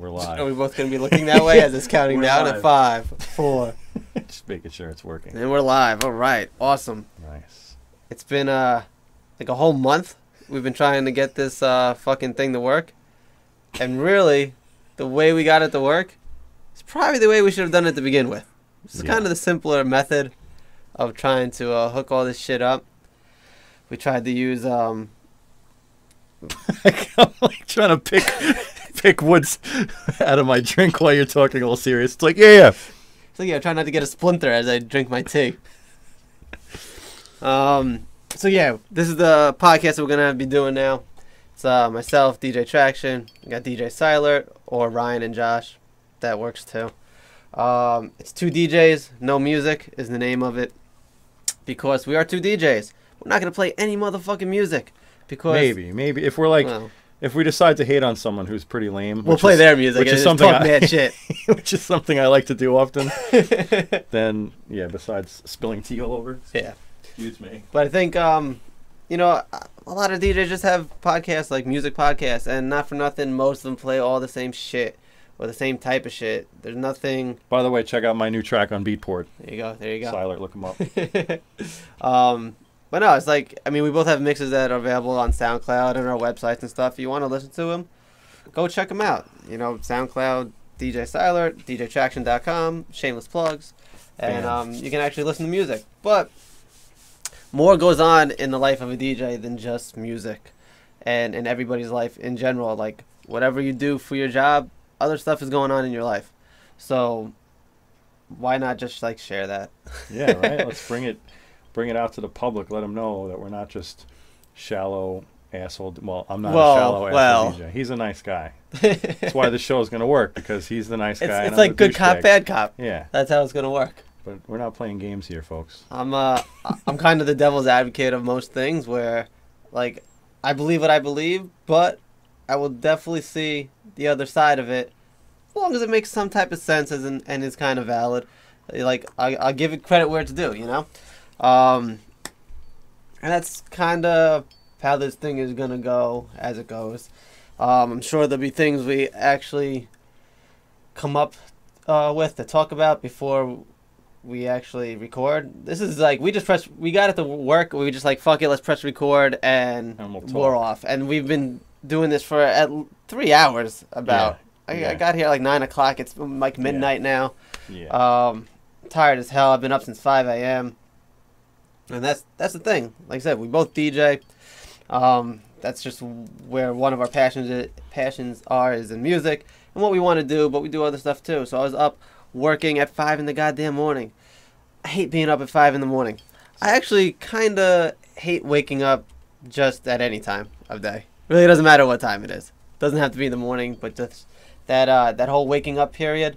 We're live. Are we both going to be looking that way as it's counting down live. at 5, 4. Just making sure it's working. And we're live. All right. Awesome. Nice. It's been like a whole month. We've been trying to get this fucking thing to work. And really, the way we got it to work is probably the way we should have done it to begin with. It's kind of the simpler method of trying to hook all this shit up. We tried to use... I'm like trying to pick woods out of my drink while you're talking all serious. It's like, yeah. So yeah, try not to get a splinter as I drink my tea. So yeah, this is the podcast that we're gonna be doing now. It's myself, DJ Traction. We got DJ Siler or Ryan and Josh. That works too. It's 2DJsNoMusic is the name of it because we are 2 DJs. We're not gonna play any motherfucking music because maybe if we're like. Well, if we decide to hate on someone who's pretty lame, we'll play their music, which is something mad shit. Which is something I like to do often. Then, yeah, besides spilling tea all over. Yeah. Excuse me. But I think, you know, a lot of DJs just have podcasts, like music podcasts, and not for nothing, most of them play all the same shit or the same type of shit. There's nothing. By the way, check out my new track on Beatport. There you go. There you go. Siler, look him up. But no, it's like, I mean, we both have mixes that are available on SoundCloud and our websites and stuff. If you want to listen to them, go check them out. You know, SoundCloud, DJ Siler, DJTraction.com, shameless plugs. And you can actually listen to music. But more goes on in the life of a DJ than just music. And in everybody's life in general. Like, whatever you do for your job, other stuff is going on in your life. So, why not just, like, share that? Yeah, right? Let's bring it out to the public. Let them know that we're not just shallow asshole. Well, I'm not a shallow asshole DJ. He's a nice guy. That's why the show is going to work, because he's the nice guy. It's like good cop, bad cop. Yeah. That's how it's going to work. But we're not playing games here, folks. I'm kind of the devil's advocate of most things where, like, I believe what I believe, but I will definitely see the other side of it as long as it makes some type of sense and is kind of valid. Like, I'll give it credit where it's due, you know? And that's kind of how this thing is going to go as it goes. I'm sure there'll be things we actually come up with to talk about before we actually record. This is like, we got it to work. We just like, fuck it, let's press record and we're off. And we've been doing this for at 3 hours about. Yeah. I got here at like 9 o'clock. It's like midnight now. Yeah. Tired as hell. I've been up since 5 a.m. And that's the thing. Like I said, we both DJ. That's just where one of our passions are is in music and what we want to do, but we do other stuff too. So I was up working at 5 in the goddamn morning. I hate being up at 5 in the morning. I actually kind of hate waking up just at any time of day. Really doesn't matter what time it is. Doesn't have to be in the morning, but just that whole waking up period,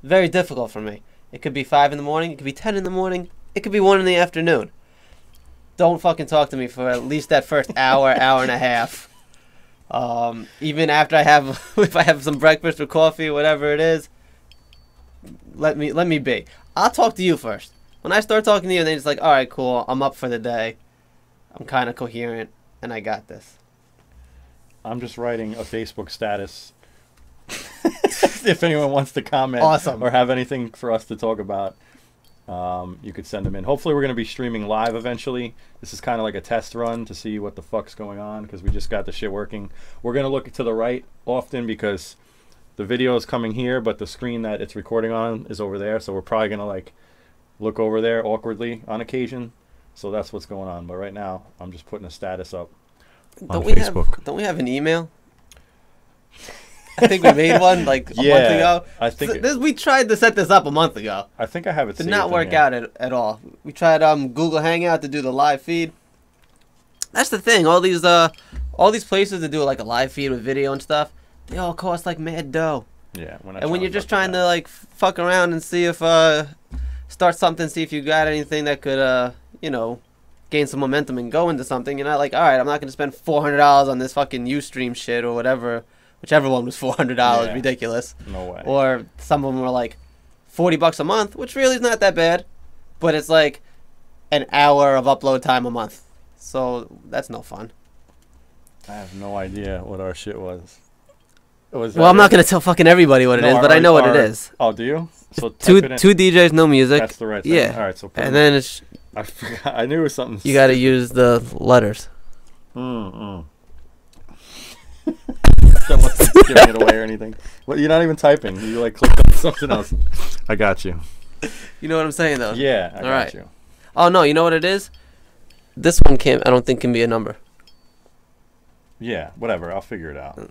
very difficult for me. It could be 5 in the morning. It could be 10 in the morning. It could be 1 in the afternoon. Don't fucking talk to me for at least that first hour, hour and a half. Even after if I have some breakfast or coffee, whatever it is, let me be. I'll talk to you first. When I start talking to you, then it's like, all right, cool, I'm up for the day. I'm kind of coherent, and I got this. I'm just writing a Facebook status. If anyone wants to comment or have anything for us to talk about, you could send them in. Hopefully we're going to be streaming live eventually. This is kind of like a test run to see what the fuck's going on, because we just got the shit working. We're going to look to the right often because the video is coming here, but the screen that it's recording on is over there. So we're probably going to like look over there awkwardly on occasion. So that's what's going on. But right now I'm just putting a status up on Facebook. Don't we have an email? I think we made one like a month ago. I think we tried to set this up a month ago. I think I have it. Did not work out at all. We tried Google Hangout to do the live feed. That's the thing. All these places to do like a live feed with video and stuff, they all cost like mad dough. Yeah. And when you're just trying to like fuck around and see if start something, see if you got anything that could you know, gain some momentum and go into something, you're not like, all right, I'm not gonna spend $400 on this fucking Ustream shit or whatever. Whichever one was $400, ridiculous. No way. Or some of them were like $40 a month, which really is not that bad, but it's like an hour of upload time a month. So that's no fun. I have no idea what our shit was. Well, I'm not gonna tell fucking everybody what it is, but I know what it is. Oh, do you? So two DJs, no music. That's the right thing. Yeah. All right. So and then it's. I forgot. I knew it was something. You got to use the letters. Don't giving it away or anything. Well, you're not even typing. You like clicked on something else. I got you. You know what I'm saying, though. Yeah, I got you. Oh no, you know what it is? This one can't. I don't think can be a number. Yeah, whatever. I'll figure it out.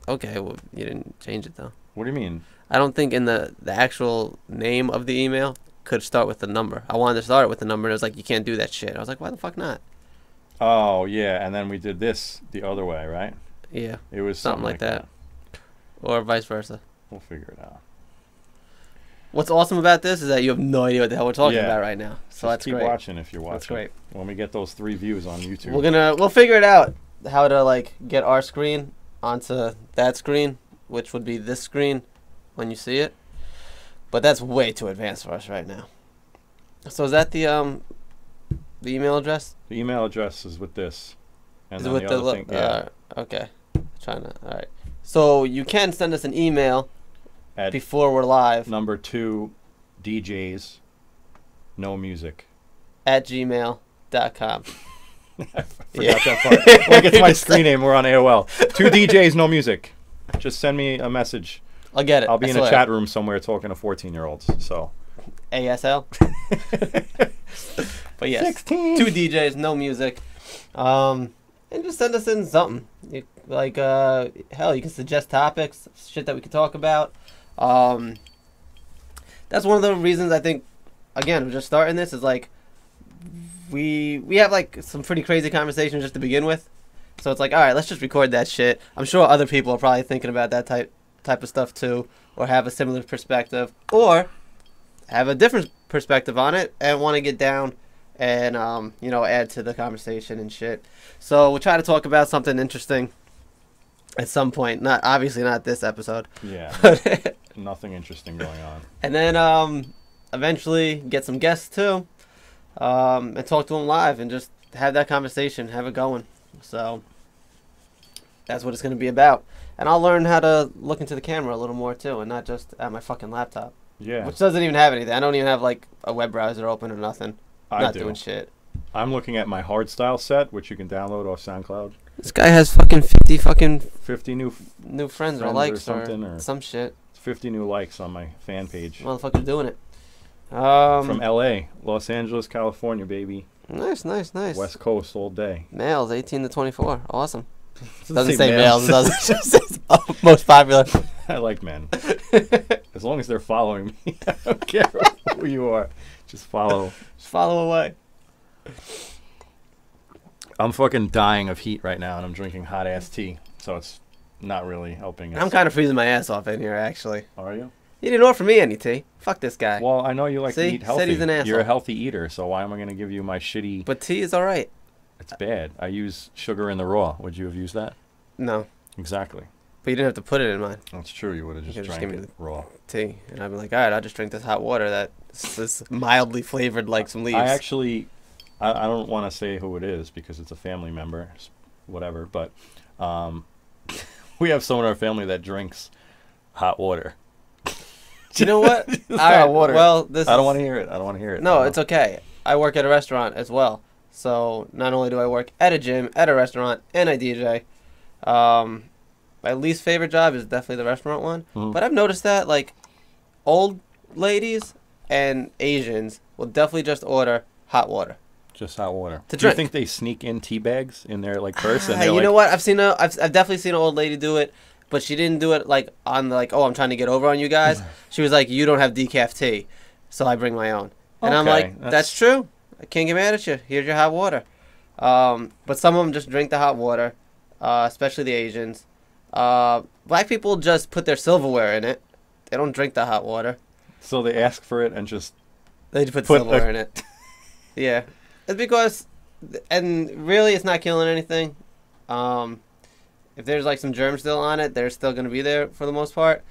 Okay, well, you didn't change it though. What do you mean? I don't think in the actual name of the email could start with the number. I wanted to start it with the number, and it was like, you can't do that shit. I was like, why the fuck not? Oh, yeah, and then we did this the other way, right? Yeah. It was something like that. Or vice versa. We'll figure it out. What's awesome about this is that you have no idea what the hell we're talking about right now. So that's keep great. Watching if you're watching. That's great. When we get those 3 views on YouTube. We'll figure it out, how to like get our screen onto that screen, which would be this screen when you see it. But that's way too advanced for us right now. So is that the email address? The email address is with this. And is then it with the other thing, yeah. Okay. All right. So you can send us an email at before we're live. Number 2 DJsNoMusic at gmail.com. I forgot that part. Like it's my screen name. We're on AOL. 2DJsNoMusic. Just send me a message. I'll get it. I'll be in a chat room somewhere talking to 14-year-olds. So. ASL. But yes, 16. 2 DJs, no music. And just send us in something. Hell, you can suggest topics, shit that we could talk about. That's one of the reasons I think, again, we're just starting this, is like, we have like some pretty crazy conversations just to begin with. So it's like, all right, let's just record that shit. I'm sure other people are probably thinking about that type of stuff too, or have a similar perspective, or have a different perspective on it and want to get down and add to the conversation and shit. So we'll try to talk about something interesting at some point. Obviously not this episode. Yeah. Nothing interesting going on. And then eventually get some guests too, and talk to them live and just have that conversation, have it going. So that's what it's going to be about. And I'll learn how to look into the camera a little more too, and not just at my fucking laptop. Yeah. Which doesn't even have anything. I don't even have like a web browser open or nothing. Not doing shit. I'm looking at my hardstyle set, which you can download off SoundCloud. This guy has fucking 50 new friends or likes or something or some shit. 50 new likes on my fan page. Motherfucker's doing it. From L.A., Los Angeles, California, baby. Nice. West Coast all day. Males, 18 to 24. Awesome. Doesn't say males. It doesn't. It just says most popular. I like men. As long as they're following me, I don't care who you are. Just follow. Just follow away. I'm fucking dying of heat right now, and I'm drinking hot ass tea, so it's not really helping us. I'm kind of freezing my ass off in here, actually. Are you? You didn't offer me any tea. Fuck this guy. Well, I know you like to eat healthy. Said he's an asshole. You're a healthy eater, so why am I going to give you my shitty... But tea is all right. It's bad. I use sugar in the raw. Would you have used that? No. Exactly. But you didn't have to put it in mine. That's true. You would have just drank it raw. Tea. And I'd be like, all right, I'll just drink this hot water that is mildly flavored like some leaves. I actually... I don't want to say who it is because it's a family member, whatever, but we have someone in our family that drinks hot water. Do you know what? All right, water. Well, I don't want to hear it. No, it's okay. I work at a restaurant as well. So not only do I work at a gym, at a restaurant, and I DJ. My least favorite job is definitely the restaurant one. Mm-hmm. But I've noticed that like old ladies and Asians will definitely just order hot water. Just hot water. Do you think they sneak in tea bags in their like purse? And you know what? I've definitely seen an old lady do it, but she didn't do it like on the, like, oh, I'm trying to get over on you guys. She was like, you don't have decaf tea, so I bring my own. And I'm like, that's true. I can't get mad at you. Here's your hot water. But some of them just drink the hot water, especially the Asians. Black people just put their silverware in it. They don't drink the hot water. So they ask for it and just... They just put silverware in it. Yeah. It's because, and really it's not killing anything. If there's like some germs still on it, they're still going to be there for the most part.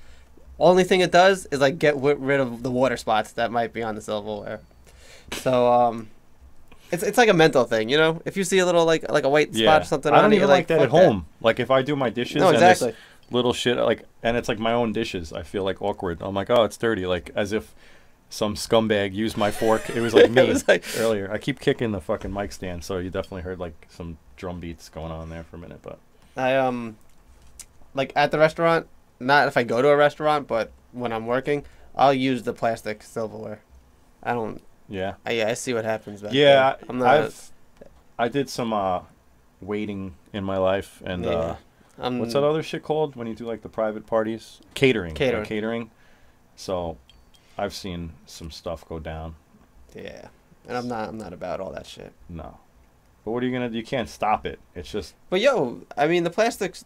Only thing it does is like get rid of the water spots that might be on the silverware. So it's like a mental thing, you know. If you see a little like a white spot or something, I don't even like that at home. Like if I do my dishes, no, exactly. little shit like, and it's like my own dishes. I feel like awkward. I'm like, oh, it's dirty, like as if some scumbag used my fork. It was like me earlier. I keep kicking the fucking mic stand, so you definitely heard like some drum beats going on there for a minute. But I like at the restaurant, not if I go to a restaurant, but when I'm working, I'll use the plastic silverware. I don't. Yeah. I see what happens back yeah, there. I'm not. I did some waiting in my life, and what's that other shit called when you do like the private parties? Catering. Catering. So I've seen some stuff go down. Yeah, and I'm not about all that shit. No, but what are you gonna do? You can't stop it. It's just. But yo, I mean the plastic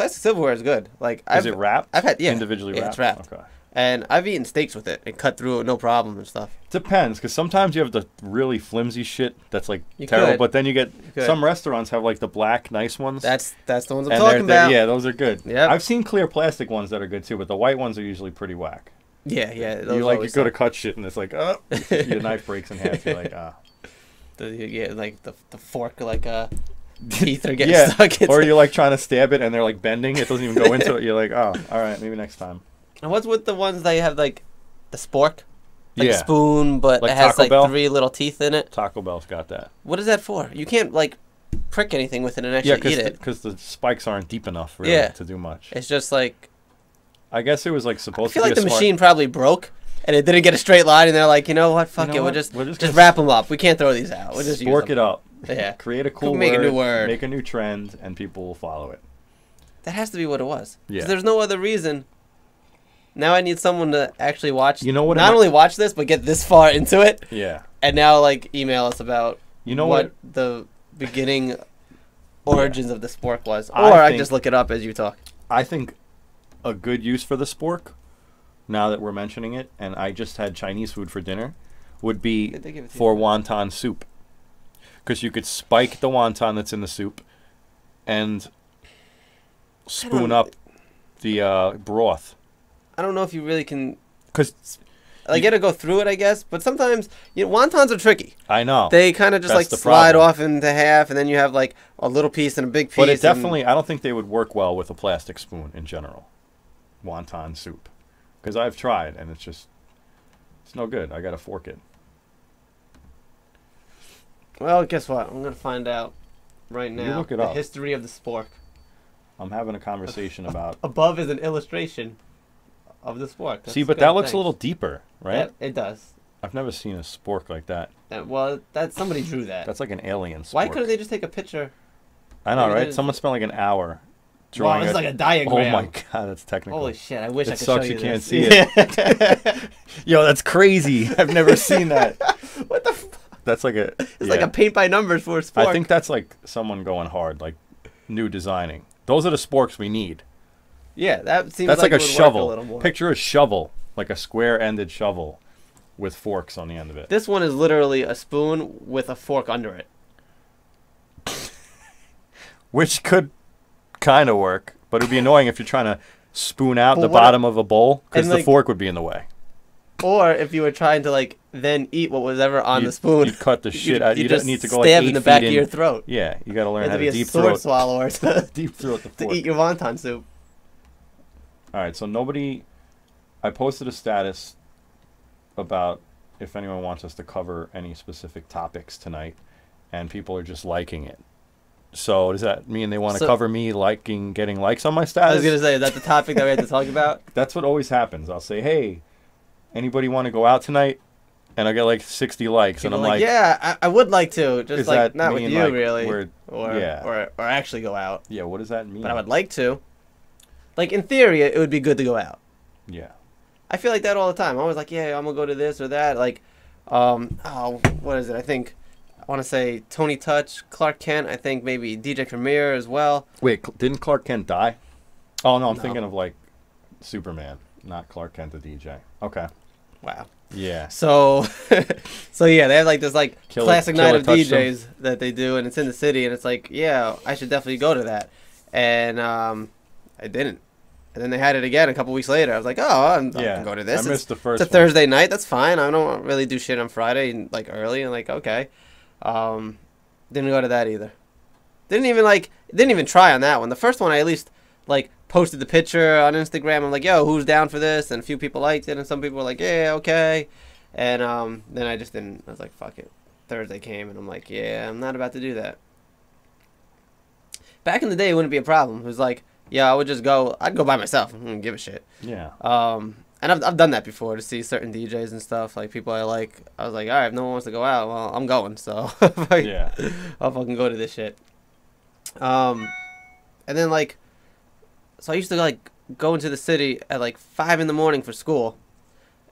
silverware is good. Like, is it wrapped? I've had individually wrapped. It's wrapped. Okay. And I've eaten steaks with it and cut through it no problem and stuff. Depends, because sometimes you have the really flimsy shit that's like terrible, but then you get some restaurants have like the black nice ones. That's the ones I'm talking about. Yeah, those are good. Yeah, I've seen clear plastic ones that are good too, but the white ones are usually pretty whack. Yeah. You go to cut shit and it's like, oh, your knife breaks in half. You're like, ah. Like the fork teeth are getting stuck. Or you're like trying to stab it and they're like bending. It doesn't even go into it. You're like, oh, all right, maybe next time. And what's with the ones that you have like the spork? Like a spoon, but like it has Taco Bell? 3 little teeth in it. Taco Bell's got that. What is that for? You can't like prick anything with it and actually eat it. Because the spikes aren't deep enough really to do much. It's just like. I guess it was like supposed to be I feel like the machine probably broke and it didn't get a straight line and they're like, you know what, fuck it, we'll just wrap them up. We can't throw these out. We'll just spork it up. Yeah. Create a cool make a new word. Make a new trend and people will follow it. That has to be what it was. Yeah. There's no other reason. Now I need someone to actually watch. You know what? Not only watch this, but get this far into it. Yeah. And now, like, email us about what the beginning origins of the spork was, or I just look it up as you talk. I think a good use for the spork, now that we're mentioning it, and I just had Chinese food for dinner, would be for wonton soup, because you could spike the wonton that's in the soup, and spoon up the broth. I don't know if you really can, because I gotta go through it, I guess. But sometimes wontons are tricky. I know they kind of just like slide off into half, and then you have like a little piece and a big piece. But it definitely, I don't think they would work well with a plastic spoon in general. Wonton soup, because I've tried and it's no good. I gotta fork it. Well, guess what? I'm gonna find out right now. You look it the up. History of the spork. I'm having a conversation about. Above is an illustration of the spork. See, but that looks a little deeper, right? Yeah, it does. I've never seen a spork like that. Well, somebody drew that. That's like an alien spork. Why couldn't they just take a picture? I know, right? Someone spent like an hour drawing. Wow, it's like a diagram. Oh my god, that's technical. Holy shit! I wish I could show you this. It sucks you can't see it. Yo, that's crazy. I've never seen that. What the? That's like a. It's like a paint by numbers for a spork. I think that's like someone going hard, like new designing. Those are the sporks we need. Yeah, that seems that's like a shovel. A little more. Picture a shovel, like a square-ended shovel, with forks on the end of it. This one is literally a spoon with a fork under it. Which could kind of work, but it'd be annoying if you're trying to spoon out the bottom of a bowl, because the fork would be in the way. Or if you were trying to then eat what was ever on the spoon, you'd cut the shit out. You don't need to go stab in the back of your throat. Yeah, you got to learn how to deep throat swallower to deep throat the fork to eat your wonton soup. All right, so I posted a status about if anyone wants us to cover any specific topics tonight, and people are just liking it. So does that mean they want to cover me getting likes on my status? I was gonna say, is that the topic that we have to talk about? That's what always happens. I'll say, hey, anybody want to go out tonight? And I get like 60 likes, people and I'm like, yeah, I would like to, just like not with you really, or actually go out. Yeah, what does that mean? But I would like to. Like in theory, it would be good to go out. Yeah. I feel like that all the time. I'm always like, yeah, I'm gonna go to this or that. Like, what is it? I think I want to say Tony Touch, Clark Kent. I think maybe DJ Premier as well. Wait, didn't Clark Kent die? Oh no, I'm thinking of like Superman, not Clark Kent the DJ. Okay. Wow. Yeah. So, yeah, they have like this classic night of DJs them. that they do, and it's in the city, and it's like, yeah, I should definitely go to that, and I didn't. And then they had it again a couple weeks later. I was like, oh, I can go to this. I missed the first. It's a Thursday night. That's fine. I don't really do shit on Friday early. And okay, didn't go to that either. Didn't even try on that one. The first one I at least like posted the picture on Instagram. I'm like, yo, who's down for this? And a few people liked it, and some people were like, yeah, okay. And then I just didn't. I was like, fuck it. Thursday came, and I'm like, yeah, I'm not about to do that. Back in the day, it wouldn't be a problem. It was like, yeah, I would just go. I'd go by myself. I wouldn't give a shit. Yeah. And I've done that before to see certain DJs and stuff, like people I like. I was like, all right, if no one wants to go out, well, I'm going. So yeah, I'll fucking go to this shit. And then like, so I used to like go into the city at like 5 a.m. for school,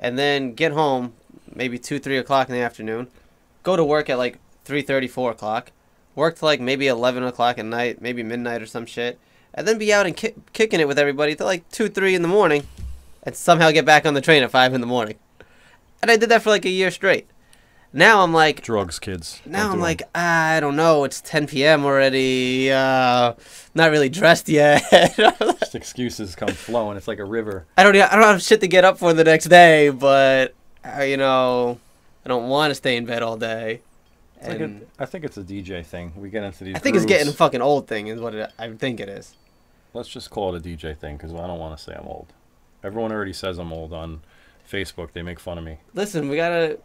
and then get home maybe 2, 3 o'clock in the afternoon, go to work at like 3:30, 4 o'clock, work till like maybe 11 o'clock at night, maybe midnight or some shit, and then be out and kicking it with everybody till like 2, 3 in the morning. And somehow get back on the train at 5 a.m. And I did that for like a year straight. Now I'm like... Drugs, kids. Now I'm like, I don't know. It's 10 p.m. already. Not really dressed yet. Just excuses come flowing. It's like a river. I don't have shit to get up for the next day, but, you know, I don't want to stay in bed all day. And I think it's a DJ thing. We get into these I think grooves. It's getting a fucking old thing is what I think it is. Let's just call it a DJ thing because I don't want to say I'm old. Everyone already says I'm old on Facebook. They make fun of me. Listen, we gotta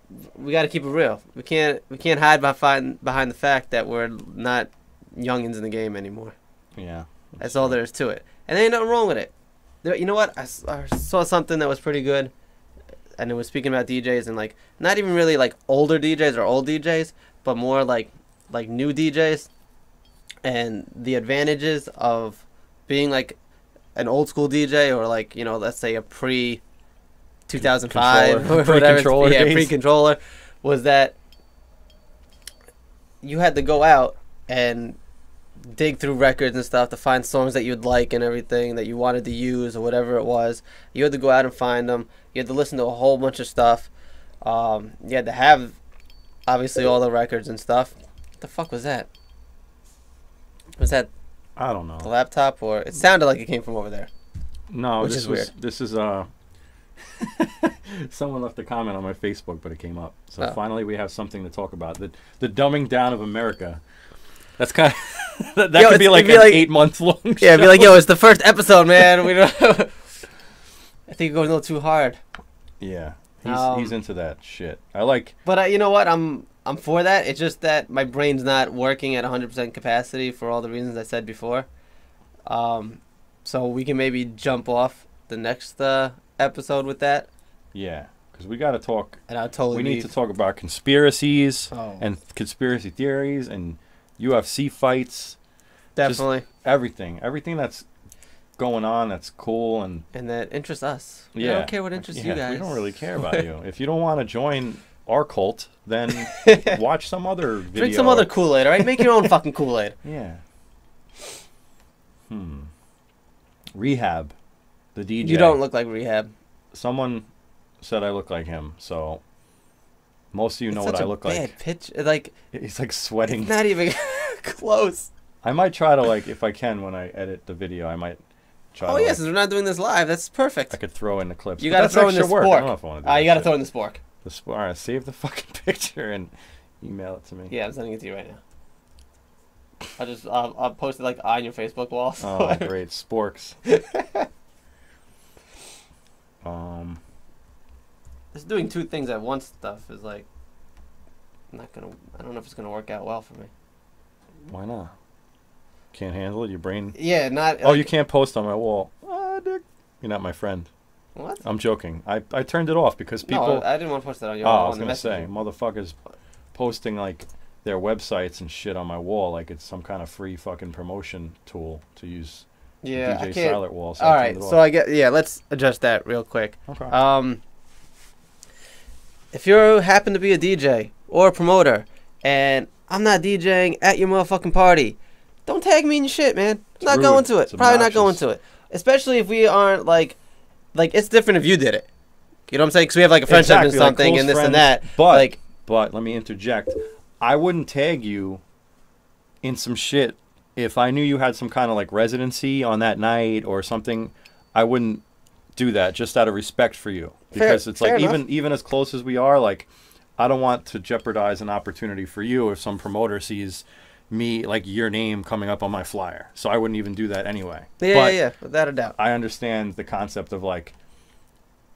keep it real. We can't hide behind the fact that we're not youngins in the game anymore. Yeah, that's all there is to it, and there ain't nothing wrong with it. You know what? I saw something that was pretty good, and it was speaking about DJs and like not even really like older DJs or old DJs, but more like new DJs, and the advantages of being like an old school DJ or like, you know, let's say a pre 2005 or whatever, pre-controller, was that you had to go out and dig through records and stuff to find songs that you'd like and everything that you wanted to use or whatever it was. You had to go out and find them. You had to listen to a whole bunch of stuff. You had to have obviously all the records and stuff. What the fuck was that? Was that I don't know. The laptop, or it sounded like it came from over there. No, which is weird. This is someone left a comment on my Facebook, but it came up. So finally, we have something to talk about. The dumbing down of America. That's kind of that could be like an 8-month long. Yeah, it'd be like, yo, it's the first episode, man. We don't. I think you're going a little too hard. Yeah, he's into that shit. I like. But you know what? I'm for that. It's just that my brain's not working at 100% capacity for all the reasons I said before. So we can maybe jump off the next episode with that. Yeah, because we got to talk. And I'll totally. We need to talk about conspiracies and conspiracy theories and UFC fights. Definitely. Just everything that's going on that's cool and that interests us. Yeah. I don't care what interests you guys. We don't really care about you. If you don't want to join our cult, then watch some other video. Drink some other Kool-Aid, all right? Make your own fucking Kool-Aid. Yeah. Rehab, the DJ. You don't look like Rehab. Someone said I look like him, so most of you know what I look like. Bad pitch, like he's like sweating. It's not even close. I might try to if I can when I edit the video, I might try. Oh yes, since we're not doing this live, that's perfect. I could throw in the clips. You got to throw in the spork. I don't know if I want to do you got to throw in the spork. All right, save the fucking picture and email it to me. Yeah, I'm sending it to you right now. I'll post it like on your Facebook wall. So oh, great, sporks. Just doing two things at once stuff is like not gonna. I don't know if it's gonna work out well for me. Why not? Can't handle it. Your brain. Yeah, not. Oh, you can't post on my wall. Dick. You're not my friend. What? I'm joking. I turned it off because people. No, I didn't want to post that on your wall. I was gonna say, motherfuckers posting like their websites and shit on my wall like it's some kind of free fucking promotion tool to use. Yeah, DJ Silent Wall. So all right, so let's adjust that real quick. Okay. If you happen to be a DJ or a promoter, and I'm not DJing at your motherfucking party, don't tag me in your shit, man. I'm not going to it. Probably not going to it. Especially if we aren't like it's different if you did it. You know what I'm saying? Because we have like a friendship and something and this and that. But let me interject. I wouldn't tag you in some shit if I knew you had some kind of like residency on that night or something. I wouldn't do that just out of respect for you. Because it's like even as close as we are, like I don't want to jeopardize an opportunity for you if some promoter sees me, like, your name coming up on my flyer. So I wouldn't even do that anyway. Yeah, without a doubt. I understand the concept of, like,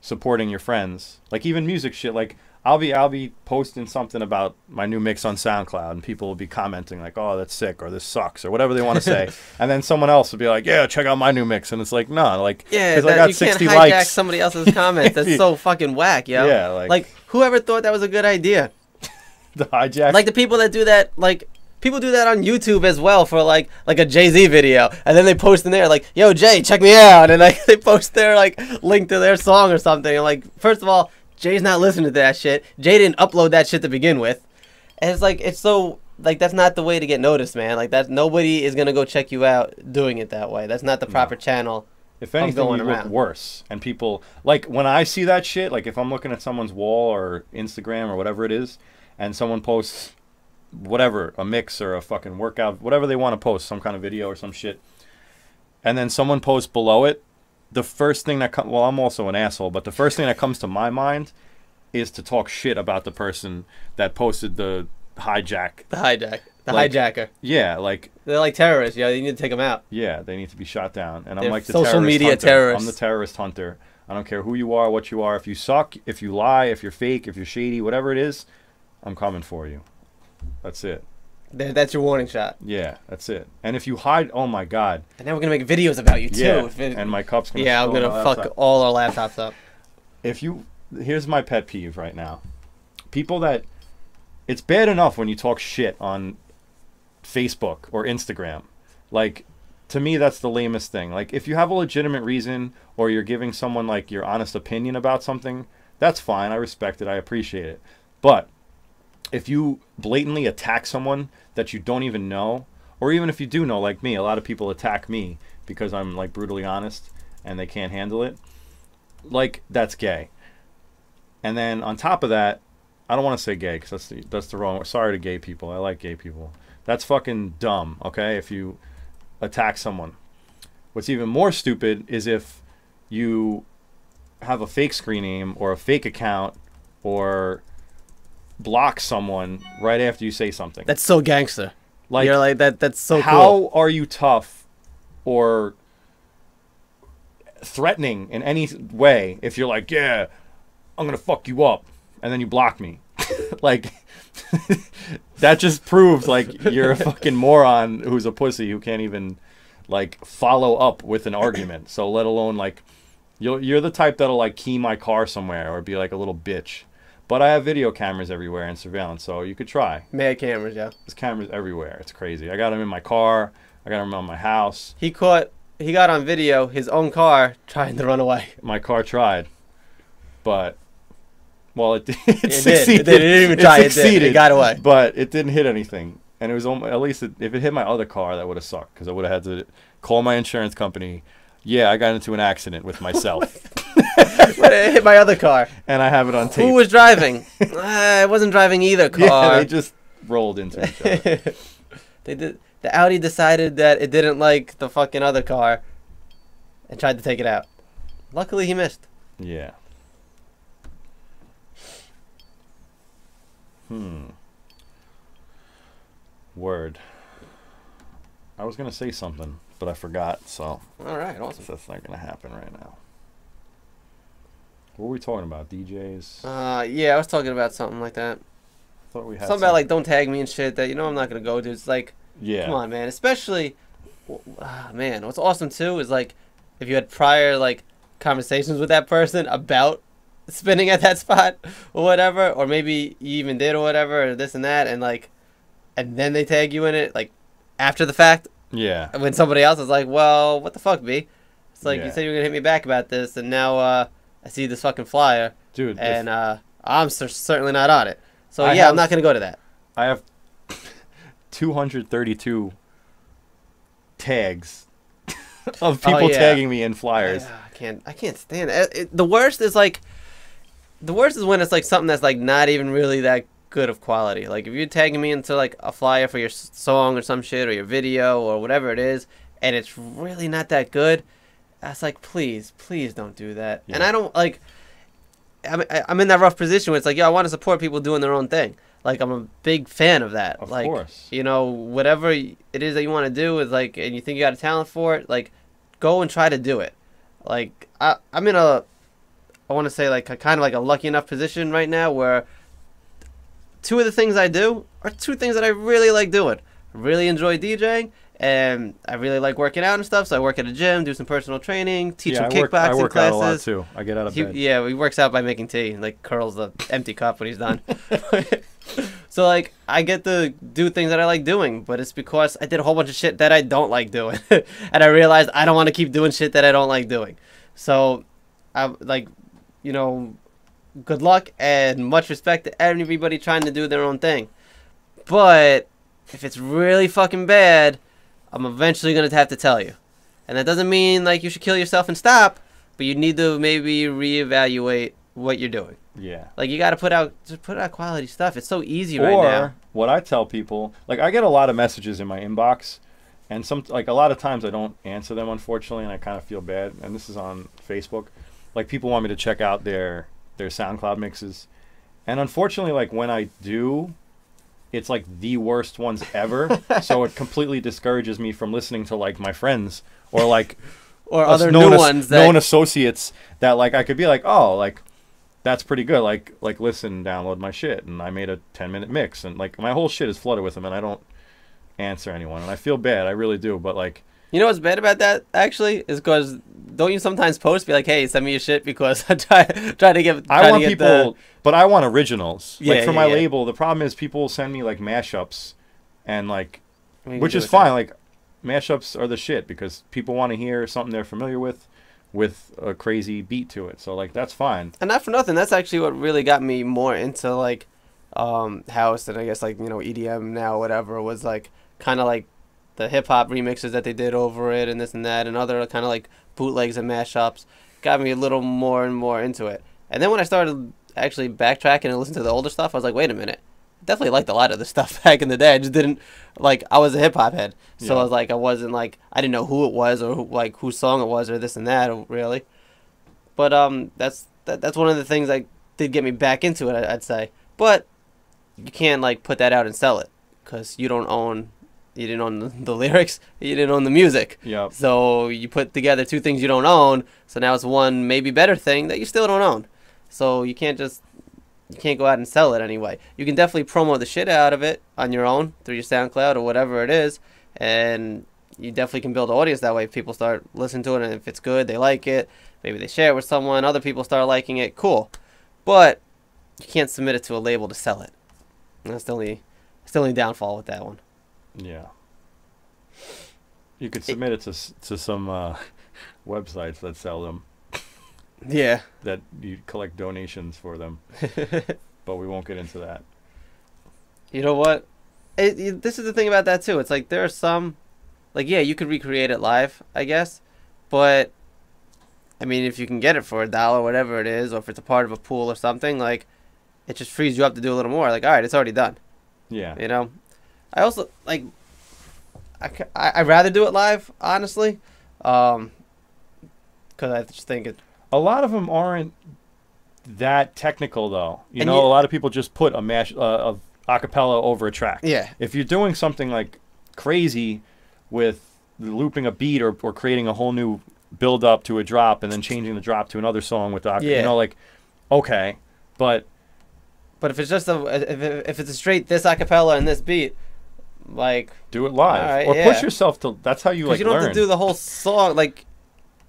supporting your friends. Like, even music shit. Like, I'll be posting something about my new mix on SoundCloud, and people will be commenting, like, oh, that's sick, or this sucks, or whatever they want to say. And then someone else will be like, yeah, check out my new mix. And it's like, no, like, yeah, because I got 60 likes. You can't hijack somebody else's comments. That's so fucking whack, yo. Yeah, like, whoever thought that was a good idea? The hijack? Like, the people that do that, like, people do that on YouTube as well for, like a Jay-Z video. And then they post in there, like, yo, Jay, check me out. And, like, they post their, like, link to their song or something. And, like, first of all, Jay's not listening to that shit. Jay didn't upload that shit to begin with. And it's, like, it's so, like, that's not the way to get noticed, man. Like, that nobody is going to go check you out doing it that way. That's not the proper channel. If anything, you look worse. And people, like, when I see that shit, like, if I'm looking at someone's wall or Instagram or whatever it is, and someone posts whatever, a mix or a fucking workout, whatever they want to post, some kind of video or some shit, and then someone posts below it, the first thing that comes, well, I'm also an asshole, but the first thing that comes to my mind is to talk shit about the person that posted the hijack. The hijacker. Yeah, like, they're like terrorists. Yeah, you need to take them out. Yeah, they need to be shot down. And they're I'm like the social media hunter. terrorists. I'm the terrorist hunter. I don't care who you are, what you are. If you suck, if you lie, if you're fake, if you're shady, whatever it is, I'm coming for you. That's it. That's your warning shot. Yeah, that's it. And if you hide, oh my God. And then we're gonna make videos about you too. Yeah, and my cup's gonna. Yeah, I'm gonna fuck all our laptops up. Here's my pet peeve right now. People that, it's bad enough when you talk shit on Facebook or Instagram. Like, to me, that's the lamest thing. Like, if you have a legitimate reason, or you're giving someone, like, your honest opinion about something, that's fine. I respect it. I appreciate it. But if you blatantly attack someone that you don't even know, or even if you do know, like me, a lot of people attack me because I'm, like, brutally honest and they can't handle it, like, that's gay. And then on top of that, I don't want to say gay because that's the wrong. Sorry to gay people. I like gay people. That's fucking dumb, okay? If you attack someone. What's even more stupid is if you have a fake screen name or a fake account or block someone right after you say something. That's so gangster. Like, you're like that. That's so how cool. Are you tough or threatening in any way if you're like, yeah, I'm gonna fuck you up, and then you block me? Like, that just proves, like, you're a fucking moron who's a pussy who can't even, like, follow up with an argument. So let alone, like, you're the type that'll, like, key my car somewhere or be like a little bitch. But I have video cameras everywhere and surveillance, so you could try. Mad cameras, yeah. There's cameras everywhere. It's crazy. I got them in my car. I got them on my house. He got on video his own car trying to run away. My car tried, but, well, it succeeded. It didn't even try. It succeeded. It got away. But it didn't hit anything. And it was almost, at least if it hit my other car, that would have sucked because I would have had to call my insurance company. Yeah, I got into an accident with myself. But it hit my other car. And I have it on tape. Who was driving? I wasn't driving either car. Yeah, they just rolled into each other. They did. The Audi decided that it didn't like the fucking other car and tried to take it out. Luckily, he missed. Yeah. Word. I was going to say something, but I forgot, so. All right, awesome. That's not going to happen right now. What were we talking about? DJs? Yeah, I was talking about something like that. I thought we had something about, like, don't tag me and shit that, I'm not going to go to. It's like, yeah. Come on, man. Especially, man, what's awesome, too, is, like, if you had prior, like, conversations with that person about spinning at that spot or whatever, or maybe you even did or whatever, or this and that, and, like, and then they tag you in it, like, after the fact. Yeah. When somebody else is like, well, what the fuck, B? It's like, yeah. You said you were going to hit me back about this, and now I see this fucking flyer. Dude. And I'm certainly not on it. So, I'm not going to go to that. I have 232 tags of people tagging me in flyers. I can't stand it. The worst is when it's like something that's like not even really that good of quality. Like if you're tagging me into like a flyer for your song or some shit or your video or whatever it is, and it's really not that good, that's like, please don't do that. Yeah. And I don't like. I'm in that rough position where it's like, I want to support people doing their own thing. Like, I'm a big fan of that. Of like, course. you know, whatever it is that you want to do is like, and you think you got a talent for it, like, go and try to do it. Like, I'm in a, I want to say like a kind of like a lucky enough position right now where 2 of the things I do are 2 things that I really like doing. I really enjoy DJing, and I really like working out and stuff. So I work at a gym, do some personal training, teach some kickboxing I work classes. out a lot too. I get out of bed. Yeah, he works out by making tea, like curls the empty cup when he's done. So like I get to do things that I like doing, but it's because I did a whole bunch of shit that I don't like doing, and I realized I don't want to keep doing shit that I don't like doing. So I like, you know, good luck and much respect to everybody trying to do their own thing. But if it's really fucking bad, I'm eventually going to have to tell you. And that doesn't mean like you should kill yourself and stop, but you need to maybe reevaluate what you're doing. Yeah. Like, you got to put out quality stuff. It's so easy right now. Or what I tell people, like, I get a lot of messages in my inbox, and like a lot of times I don't answer them, unfortunately, and I kind of feel bad. And this is on Facebook. Like, people want me to check out their SoundCloud mixes, and unfortunately, like, when I do, it's like the worst ones ever. So it completely discourages me from listening to like my friends or like or other new ones that known associates that like I could be like, oh, like that's pretty good. Like listen, download my shit, and I made a 10-minute mix, and like my whole shit is flooded with them, and I don't answer anyone, and I feel bad. I really do. But like, you know what's bad about that actually is because don't you sometimes post be like, hey, send me your shit because I try to get. I want people, but I want originals. Yeah, like for my label, the problem is people send me like mashups, and like, which is fine. Like, mashups are the shit because people want to hear something they're familiar with a crazy beat to it. So like that's fine. And not for nothing, that's actually what really got me more into like house and I guess like, you know, EDM now, whatever, was like kind of like the hip hop remixes that they did over it and this and that and other kind of like bootlegs and mashups got me a little more and more into it. And then when I started actually backtracking and listening to the older stuff, I was like, wait a minute. I definitely liked a lot of the stuff back in the day. I just didn't like, I was a hip hop head. So yeah. I was like, I wasn't like, I didn't know who it was or who, like whose song it was or this and that really. But that's one of the things that did get me back into it, I'd say. But you can't like put that out and sell it because you didn't own the lyrics, you didn't own the music. Yep. So you put together 2 things you don't own, so now it's one maybe better thing that you still don't own. So you can't go out and sell it anyway. You can definitely promo the shit out of it on your own through your SoundCloud or whatever it is, and you definitely can build an audience that way. If people start listening to it, and if it's good, they like it, maybe they share it with someone, other people start liking it, cool. But you can't submit it to a label to sell it. And that's the only downfall with that one. Yeah. You could submit it to some websites that sell them. Yeah. That you collect donations for them. But we won't get into that. You know what? This is the thing about that too. It's like there are some, like, yeah, you could recreate it live, I guess. But, I mean, if you can get it for $1, whatever it is, or if it's a part of a pool or something, like, it just frees you up to do a little more. Like, all right, it's already done. Yeah. You know? I also, like, I'd rather do it live, honestly. Because I just think it... A lot of them aren't that technical, though. You know, a lot of people just put a acapella over a track. Yeah. If you're doing something, like, crazy with looping a beat or creating a whole new build-up to a drop and then changing the drop to another song with the acapella, you know, like, okay, but... But if it's just if it's a straight this acapella and this beat, like, do it live, right, or push yourself to. That's how you like. You don't have to do the whole song. Like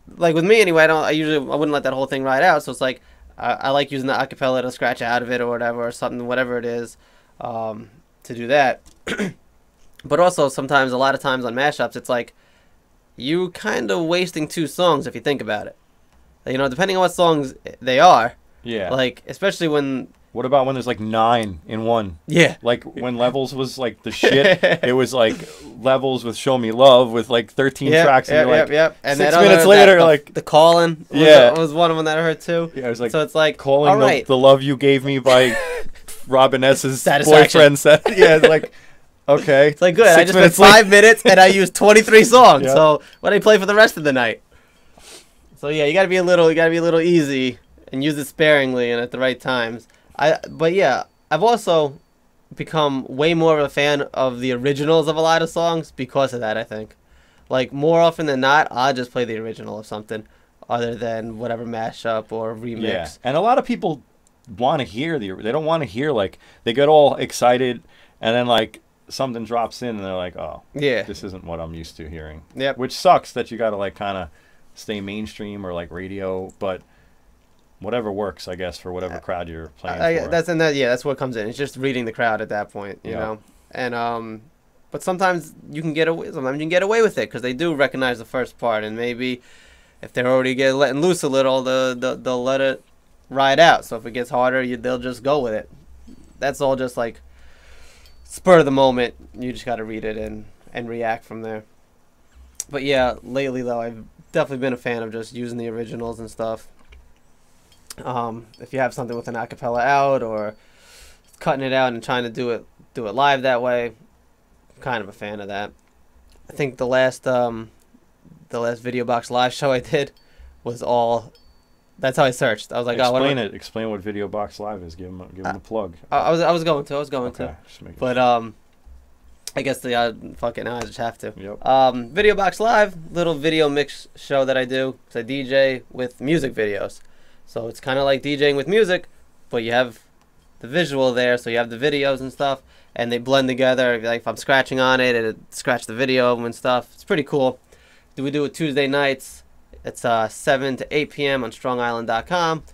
with me anyway. I wouldn't let that whole thing ride out. So it's like I like using the acapella to scratch out of it or whatever, or something, whatever it is, to do that. But also sometimes, a lot of times on mashups, it's like you kind of wasting 2 songs if you think about it. You know, depending on what songs they are. Yeah. Like, especially when. What about when there's like 9 in one? Yeah. Like when Levels was like the shit. It was like Levels with Show Me Love with like 13 tracks. And you're like, And 6 minutes later, like the Callin' was one of them that I heard too. Yeah, it was like, so it's like Calling the Love You Gave Me by Robin S.'s boyfriend said. Yeah, it's like, okay. It's like, good. I just spent 5 minutes and I used 23 songs. Yeah. So what do I play for the rest of the night? So yeah, you gotta be a little easy and use it sparingly and at the right times. But yeah, I've also become way more of a fan of the originals of a lot of songs because of that, I think. Like, more often than not, I'll just play the original of something other than whatever mashup or remix. Yeah, and a lot of people want to hear they don't want to hear, like, they get all excited and then, like, something drops in and they're like, oh, yeah, this isn't what I'm used to hearing. Yep. Which sucks that you got to, like, kind of stay mainstream or, like, radio, but whatever works, I guess, for whatever crowd you're playing for. That's what comes in. It's just reading the crowd at that point, you know. And but sometimes you can get away. Sometimes you can get away with it because they do recognize the first part, and maybe if they're already letting loose a little, they'll let it ride out. So if it gets harder, they'll just go with it. That's all just like spur of the moment. You just got to read it and react from there. But yeah, lately though, I've definitely been a fan of just using the originals and stuff. If you have something with an acapella out or cutting it out and trying to do it live that way, I'm kind of a fan of that. I think the last Video Box Live show I did was all. That's how I searched. I was like, Explain what Video Box Live is. Give them a plug. I was going to. But I guess I just have to. Yep. Video Box Live, little video mix show that I do. So I DJ with music videos. So it's kind of like DJing with music, but you have the visual there, so you have the videos and stuff, and they blend together. Like if I'm scratching on it, it'll scratch the video and stuff. It's pretty cool. We do it Tuesday nights. It's 7 to 8 p.m. on StrongIsland.com.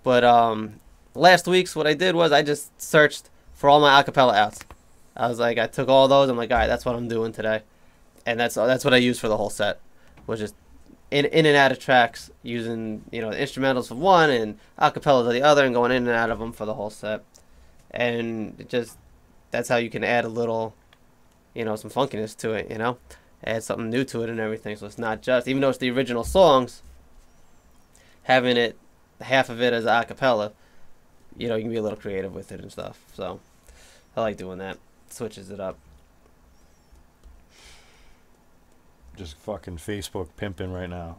But last week's what I did was I just searched for all my acapella outs. I was like, I took all those. I'm like, all right, that's what I'm doing today, and that's what I used for the whole set. Was just in and out of tracks using the instrumentals for one and acapellas of the other, and going in and out of them for the whole set. And that's how you can add a little, some funkiness to it. Add something new to it and everything. So it's not just, even though it's the original songs, having it, half of it as a cappella, you can be a little creative with it and stuff. So I like doing that. Switches it up. Just fucking Facebook pimping right now.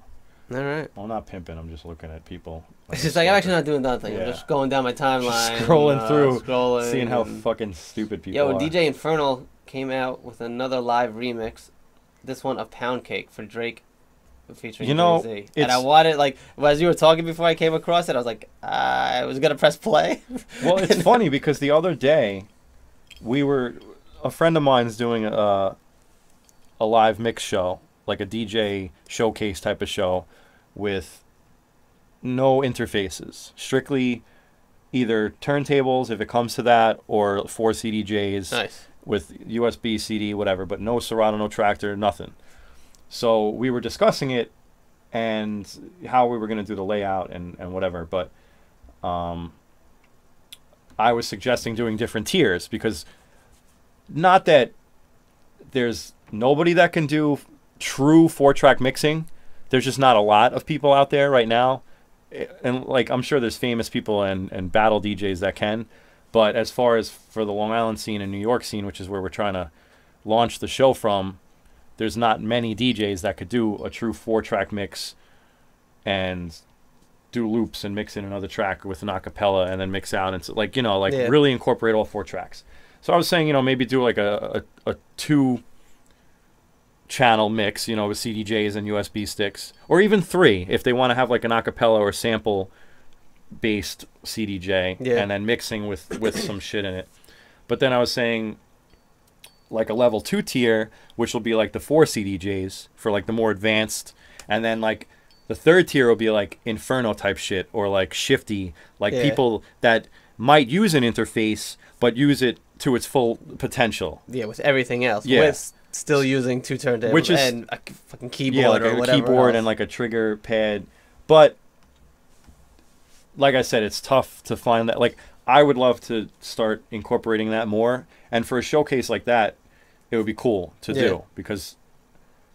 All right. Well, not pimping. I'm just looking at people. It's just like, I'm actually not doing nothing. Yeah. I'm just going down my timeline. Just scrolling through. Seeing how fucking stupid people are. DJ Infernal came out with another live remix. This one of Pound Cake for Drake featuring Jay-Z. And I wanted, as you were talking before I came across it, I was like, I was going to press play. Well, it's funny because the other day, a friend of mine's doing a live mix show, like a DJ showcase type of show with no interfaces. Strictly either turntables, if it comes to that, or 4 CDJs. Nice. With USB, CD, whatever, but no Serato, no Tractor, nothing. So we were discussing it and how we were going to do the layout and whatever, but I was suggesting doing different tiers because not that there's nobody that can do true 4-track mixing. There's just not a lot of people out there right now. And I'm sure there's famous people and battle DJs that can. But as far as for the Long Island scene and New York scene, which is where we're trying to launch the show from, there's not many DJs that could do a true 4-track mix and do loops and mix in another track with an acapella and then mix out and really incorporate all 4 tracks. So I was saying, maybe do like a 2-channel mix, with CDJs and USB sticks, or even 3 if they want to have like an acapella or sample based CDJ and then mixing with some shit in it. But then I was saying like a level 2 tier, which will be like the 4 CDJs for like the more advanced, and then like the 3rd tier will be like Inferno type shit or like Shifty, like people that might use an interface but use it to its full potential. Yeah, with everything else. Yeah. With still using 2 turntables, which is, and a fucking keyboard or whatever. Keyboard else. And like a trigger pad. But like I said, it's tough to find that. Like, I would love to start incorporating that more. And for a showcase like that, it would be cool to do because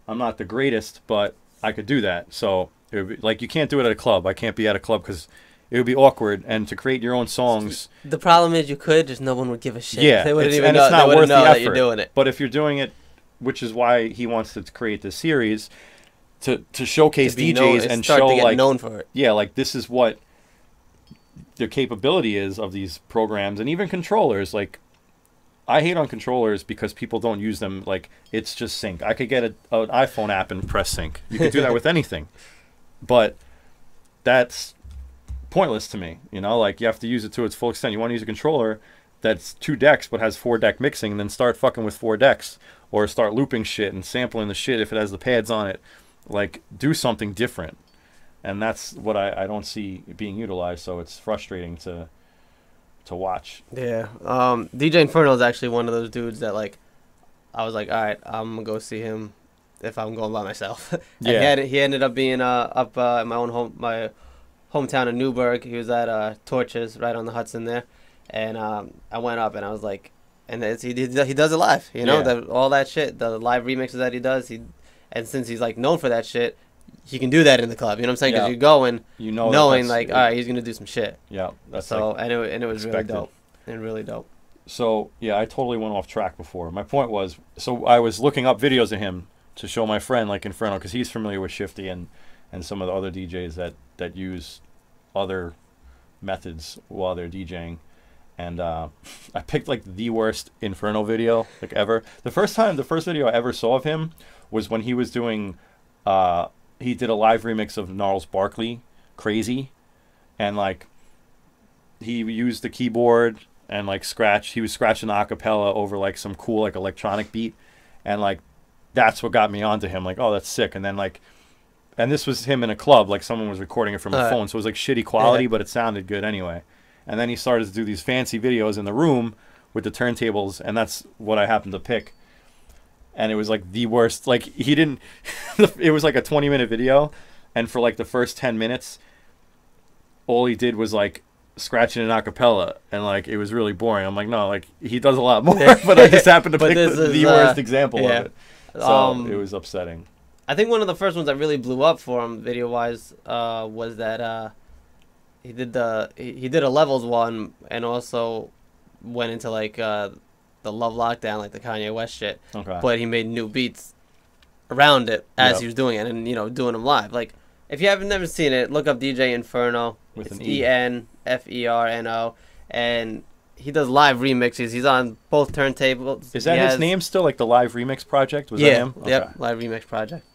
I'm not the greatest, but I could do that. So it would be, like, you can't do it at a club. I can't be at a club because it would be awkward. And to create your own songs, the problem is you could, just no one would give a shit. Yeah, they wouldn't even know, it's not worth the effort that you're doing it. But if you're doing it, which is why he wants to create this series, to showcase DJs and show like known for it. Yeah, like this is what the capability is of these programs and even controllers. Like I hate on controllers because people don't use them. Like, it's just sync. I could get an iPhone app and press sync. You could do that with anything. But that's pointless to me. You know, like, you have to use it to its full extent. You want to use a controller that's 2 decks but has 4 deck mixing, and then start fucking with 4 decks. Or start looping shit and sampling the shit if it has the pads on it. Like, do something different. And that's what I don't see being utilized, so it's frustrating to watch. Yeah. DJ Inferno is actually one of those dudes that, like, I was like, all right, I'm going to go see him if I'm going by myself. And he ended up being up in my hometown of Newburgh. He was at Torches right on the Hudson there. And I went up and I was like, and he does it live, you know, all that shit, the live remixes that he does. And since he's, like, known for that shit, he can do that in the club. You know what I'm saying? Because you go in knowing, like, all right, he's going to do some shit. Yeah. That's so, like and it was expected. really dope. And really dope. So, yeah, I totally went off track before. My point was, so I was looking up videos of him to show my friend, like, Inferno, because he's familiar with Shifty and some of the other DJs that use other methods while they're DJing. And I picked, like, the worst Inferno video, like, ever. The first video I ever saw of him was when he was doing, he did a live remix of Gnarls Barkley, Crazy. And, like, he used the keyboard and, like, he was scratching the acapella over, like, some cool, like, electronic beat. And, like, that's what got me onto him. Like, oh, that's sick. And then, like, and this was him in a club. Like, someone was recording it from a phone. So it was, like, shitty quality, but it sounded good anyway. And then he started to do these fancy videos in the room with the turntables, and that's what I happened to pick. And it was, like, the worst. Like, he didn't... it was, like, a 20-minute video, and for, like, the first 10 minutes, all he did was, like, scratching an acapella, and, like, it was really boring. I'm like, no, like, he does a lot more, but I just happened to pick the worst example of it. So it was upsetting. I think one of the first ones that really blew up for him, video-wise, was that... He did a Levels one, and also went into, like, the Love Lockdown, like the Kanye West shit. Okay. But he made new beats around it as he was doing it, and, you know, doing them live. Like, if you haven't never seen it, look up DJ Inferno. With an ENFERNO, and he does live remixes. He's on both turntables. Is that his name still, like the Live Remix Project? Was that him? Okay. Yep, Live Remix Project.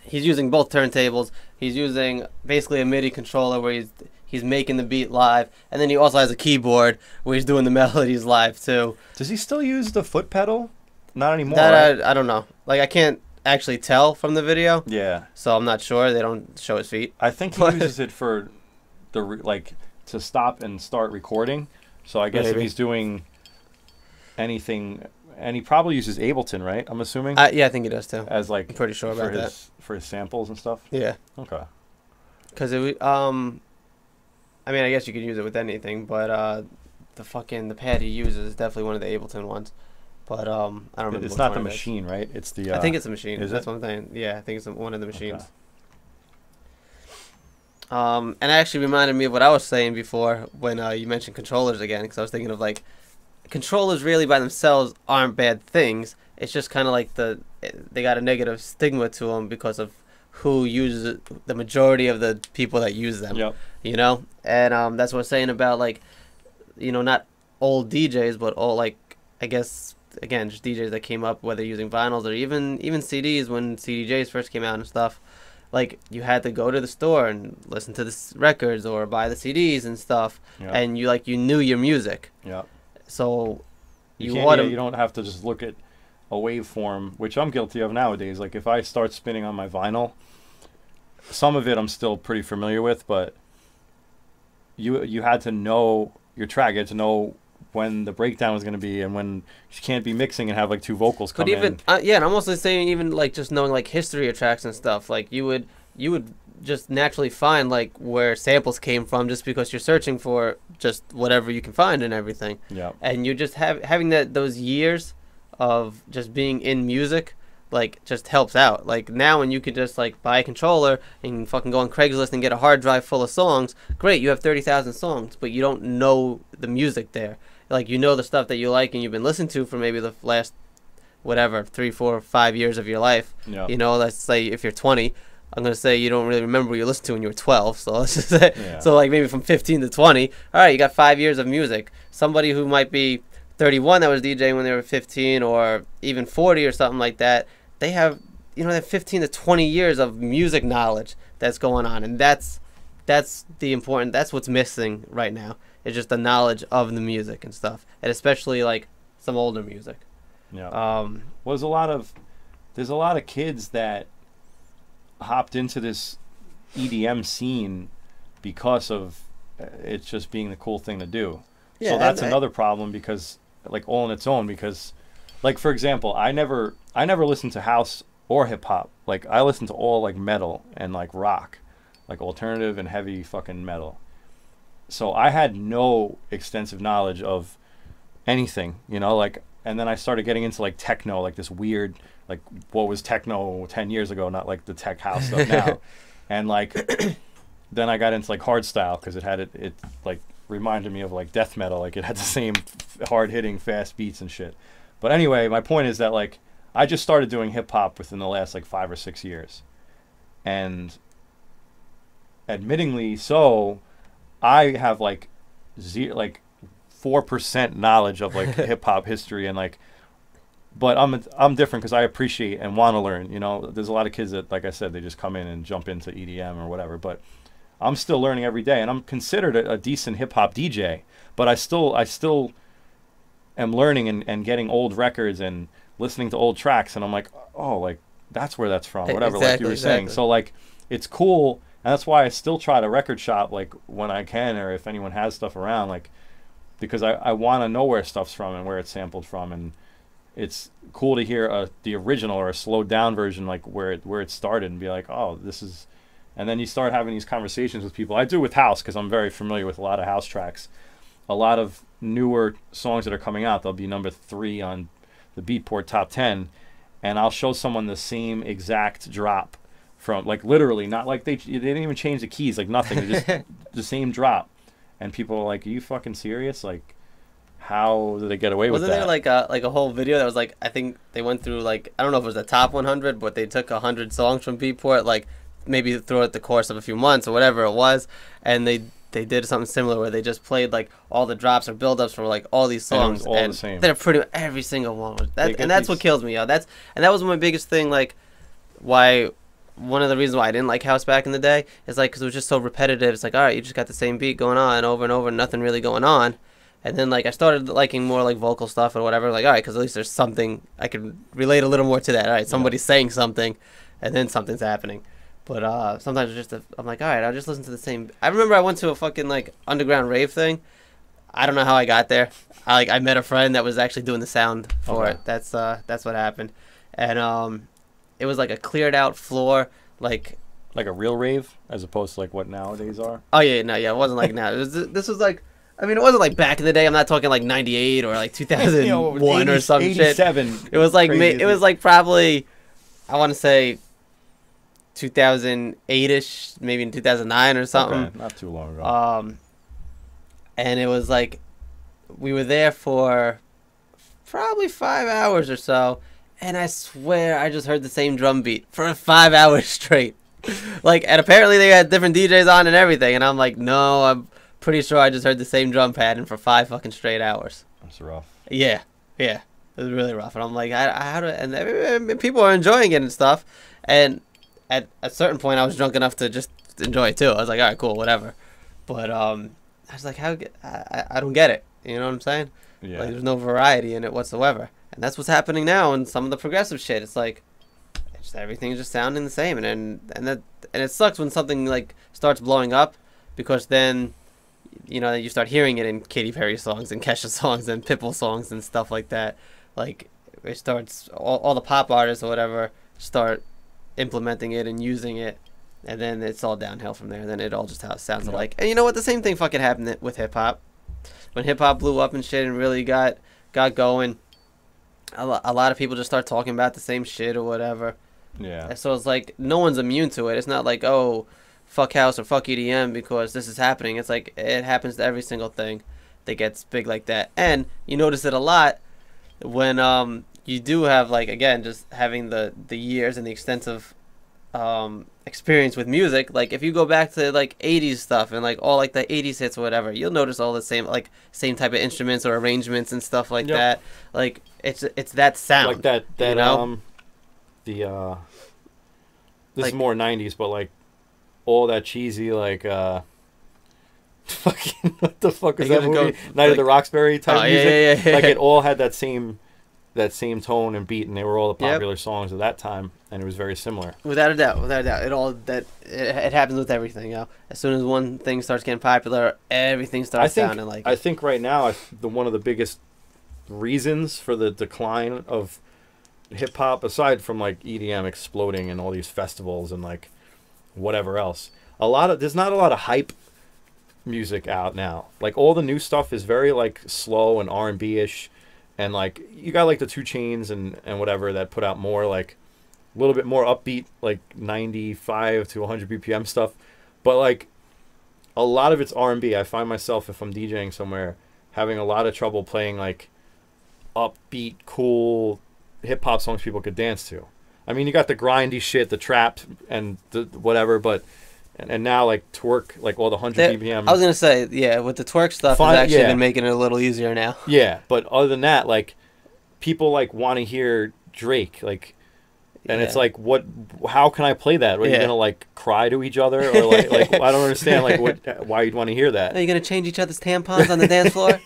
He's using both turntables. He's using basically a MIDI controller where he's making the beat live, and then he also has a keyboard where he's doing the melodies live too. Does he still use the foot pedal? Not anymore. That I don't know. Like, I can't actually tell from the video. Yeah. So I'm not sure. They don't show his feet. I think he uses it for to stop and start recording. So I guess if he's doing anything. And he probably uses Ableton, right? I'm assuming. Yeah, I think he does too. As, like, I'm pretty sure about that. For his samples and stuff. Yeah. Okay. Because I mean, I guess you could use it with anything, but the pad he uses is definitely one of the Ableton ones. But I don't remember. It's not the machine, right? It's the. I think it's a machine. Is That's what I'm saying. Yeah, I think it's one of the machines. Okay. And it actually reminded me of what I was saying before when you mentioned controllers again, because I was thinking of, like, controllers really by themselves aren't bad things. It's just kind of like they got a negative stigma to them because of who uses it, the majority of the people that use them. Yep. You know? And that's what I was saying about, like, you know, not old DJs, but all, like, I guess, again, just DJs that came up, whether using vinyls or even CDs when CDJs first came out and stuff. Like, you had to go to the store and listen to the records or buy the CDs and stuff. Yep. And you knew your music. Yeah. So you don't have to just look at a waveform, which I'm guilty of nowadays. Like, if I start spinning on my vinyl, some of it I'm still pretty familiar with, but you had to know your track. You had to know when the breakdown was going to be and when you can't be mixing and have, like, two vocals come in. Yeah, and I'm also saying even, like, just knowing, like, history of tracks and stuff. Like, you would just naturally find, like, where samples came from just because you're searching for just whatever you can find and everything. Yeah. And you just having those years of just being in music, like, just helps out. Like, now when you could just, like, buy a controller and fucking go on Craigslist and get a hard drive full of songs, great, you have 30,000 songs, but you don't know the music there. Like, you know the stuff that you like and you've been listening to for maybe the last, whatever, 3, 4, 5 years of your life. Yeah. You know, let's say if you're 20, I'm going to say you don't really remember what you listened to when you were 12. So let's just say, so, like, maybe from 15 to 20. All right, you got 5 years of music. Somebody who might be 31 that was DJing when they were 15 or even 40 or something like that, they have, they have 15 to 20 years of music knowledge that's going on. And that's what's missing right now. It's just the knowledge of the music and stuff. And especially like some older music. Yeah. Well, there's a lot of kids that hopped into this EDM scene because of it's just being the cool thing to do. Yeah, so that's another problem because like all on its own, because like for example, I never listened to house or hip hop. Like I listened to all like metal and like rock, like alternative and heavy fucking metal. So I had no extensive knowledge of anything, like, and then I started getting into like techno, like this weird, like what was techno 10 years ago, not like the tech house stuff now. And like then I got into like hardstyle because it like reminded me of like death metal, like it had the same hard hitting fast beats and shit. But anyway, my point is that like I just started doing hip hop within the last like 5 or 6 years, and admittingly so, I have like 4% knowledge of like hip hop history, and like, but I'm different because I appreciate and want to learn. There's a lot of kids that, like I said, they just come in and jump into EDM or whatever, but I'm still learning every day, and I'm considered a decent hip hop DJ, but I still am learning and getting old records and listening to old tracks, and I'm like, oh, like that's where that's from, whatever, exactly, like you were saying. So like it's cool, and that's why I still try to record shop like when I can, or if anyone has stuff around, like because I want to know where stuff's from and where it's sampled from, and it's cool to hear the original or a slowed down version, like where it started, and be like, oh, this is. And then you start having these conversations with people. I do with house because I'm very familiar with a lot of house tracks. A lot of newer songs that are coming out, they'll be number 3 on the Beatport Top 10, and I'll show someone the same exact drop from, like literally, not like they didn't even change the keys, like nothing, just the same drop, and people are like, "Are you fucking serious? Like, how did they get away with that?" Wasn't there like a whole video that was like, I think they went through like, I don't know if it was the top 100, but they took 100 songs from Beatport, like maybe throughout the course of a few months or whatever it was, and they did something similar where they just played like all the drops or build-ups from like all these songs, and all the same. They're pretty much every single one. That's what kills me, yo. That was my biggest thing. Like, why one of the reasons why I didn't like house back in the day is like because it was just so repetitive. It's like, all right, you just got the same beat going on over and over, nothing really going on. And then like I started liking more like vocal stuff or whatever. Like, all right, because at least there's something I can relate a little more to that. All right, somebody's saying something, and then something's happening. But sometimes it's just I'm like, all right, I'll just listen to the same. I remember I went to a fucking like underground rave thing. I don't know how I got there. I met a friend that was actually doing the sound for it. That's what happened, and it was like a cleared out floor, like a real rave as opposed to like what nowadays are. Oh yeah, no, yeah, it wasn't like now. This was like, I mean, it wasn't like back in the day. I'm not talking like '98 or like 2001 or some 87 shit. It was like it was like probably, I want to say 2008ish, maybe in 2009 or something. Okay, not too long ago. And it was like we were there for probably 5 hours or so, and I swear I just heard the same drum beat for 5 hours straight. Like, and apparently they had different DJs on and everything, and I'm like, no, I'm pretty sure I just heard the same drum pattern for 5 fucking straight hours. That's rough. Yeah, it was really rough, and I'm like, how do? And people are enjoying it and stuff, and at a certain point, I was drunk enough to just enjoy it too. I was like, all right, cool, whatever. But I was like, I don't get it. You know what I'm saying? Yeah. Like, there's no variety in it whatsoever, and that's what's happening now in some of the progressive shit. It's like, everything's just sounding the same, and it sucks when something like starts blowing up, because then, you know, you start hearing it in Katy Perry songs and Kesha songs and Pitbull songs and stuff like that. Like, it starts all the pop artists or whatever start implementing it and using it, and then it's all downhill from there. Then it all just sounds alike. And you know what? The same thing fucking happened with hip hop. When hip hop blew up and shit and really got going, a lot of people just start talking about the same shit or whatever. Yeah. So it's like no one's immune to it. It's not like, oh, fuck house or fuck EDM because this is happening. It's like it happens to every single thing that gets big like that. And you notice it a lot when you do have, like, again, just having the years and the extensive experience with music. Like if you go back to like 80s stuff and like all like the 80s hits or whatever, you'll notice all the same type of instruments or arrangements and stuff like that. Like it's that sound. Like that you know? This is more 90s, but like all that cheesy like fucking what the fuck is that movie? Night of the Roxbury type music. Yeah. Like it all had that same tone and beat, and they were all the popular songs of that time, and it was very similar. Without a doubt. It happens with everything. You know, as soon as one thing starts getting popular, everything starts sounding like. I think right now, one of the biggest reasons for the decline of hip hop, aside from like EDM exploding and all these festivals and like whatever else, there's not a lot of hype music out now. Like all the new stuff is very like slow and R&B ish. And, like, you got, like, the 2 Chainz and whatever that put out more, like, a little bit more upbeat, like, 95 to 100 BPM stuff. But, like, a lot of it's R&B. I find myself, if I'm DJing somewhere, having a lot of trouble playing, like, upbeat, cool hip-hop songs people could dance to. I mean, you got the grindy shit, the trap, and the whatever, but... And now, like, twerk, like, all the 100 BPM. I was going to say, yeah, with the twerk stuff, it's actually been making it a little easier now. Yeah, but other than that, like, people, like, want to hear Drake, like, and it's like, how can I play that? Are you going to, like, cry to each other? Or, like I don't understand, like, why you'd want to hear that. Are you going to change each other's tampons on the dance floor?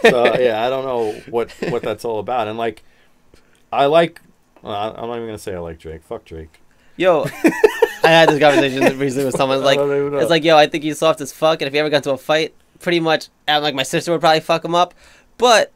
So, yeah, I don't know what that's all about. And, like, I'm not even going to say I like Drake. Fuck Drake. Yo... I had this conversation recently with someone. Like, it's like, yo, I think he's soft as fuck, and if he ever got into a fight, pretty much, like, my sister would probably fuck him up. But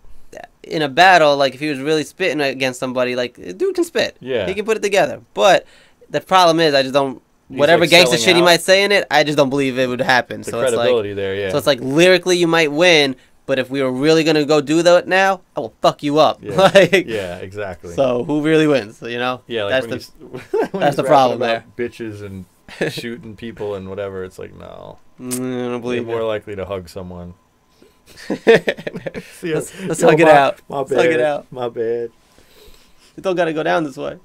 in a battle, like, if he was really spitting against somebody, like, dude can spit. Yeah. He can put it together. But the problem is, I just don't. Whatever like gangster shit he might say in it, I just don't believe it would happen. The credibility there, yeah. So it's like, lyrically, you might win. But if we were really going to go do that now, I will fuck you up. Yeah, like, yeah, exactly. So who really wins, you know? Yeah, like that's the problem there. Bitches and shooting people and whatever, it's like, no. I don't believe You're more likely to hug someone. Let's hug it out. Let's hug it out. My bad. You don't got to go down this way.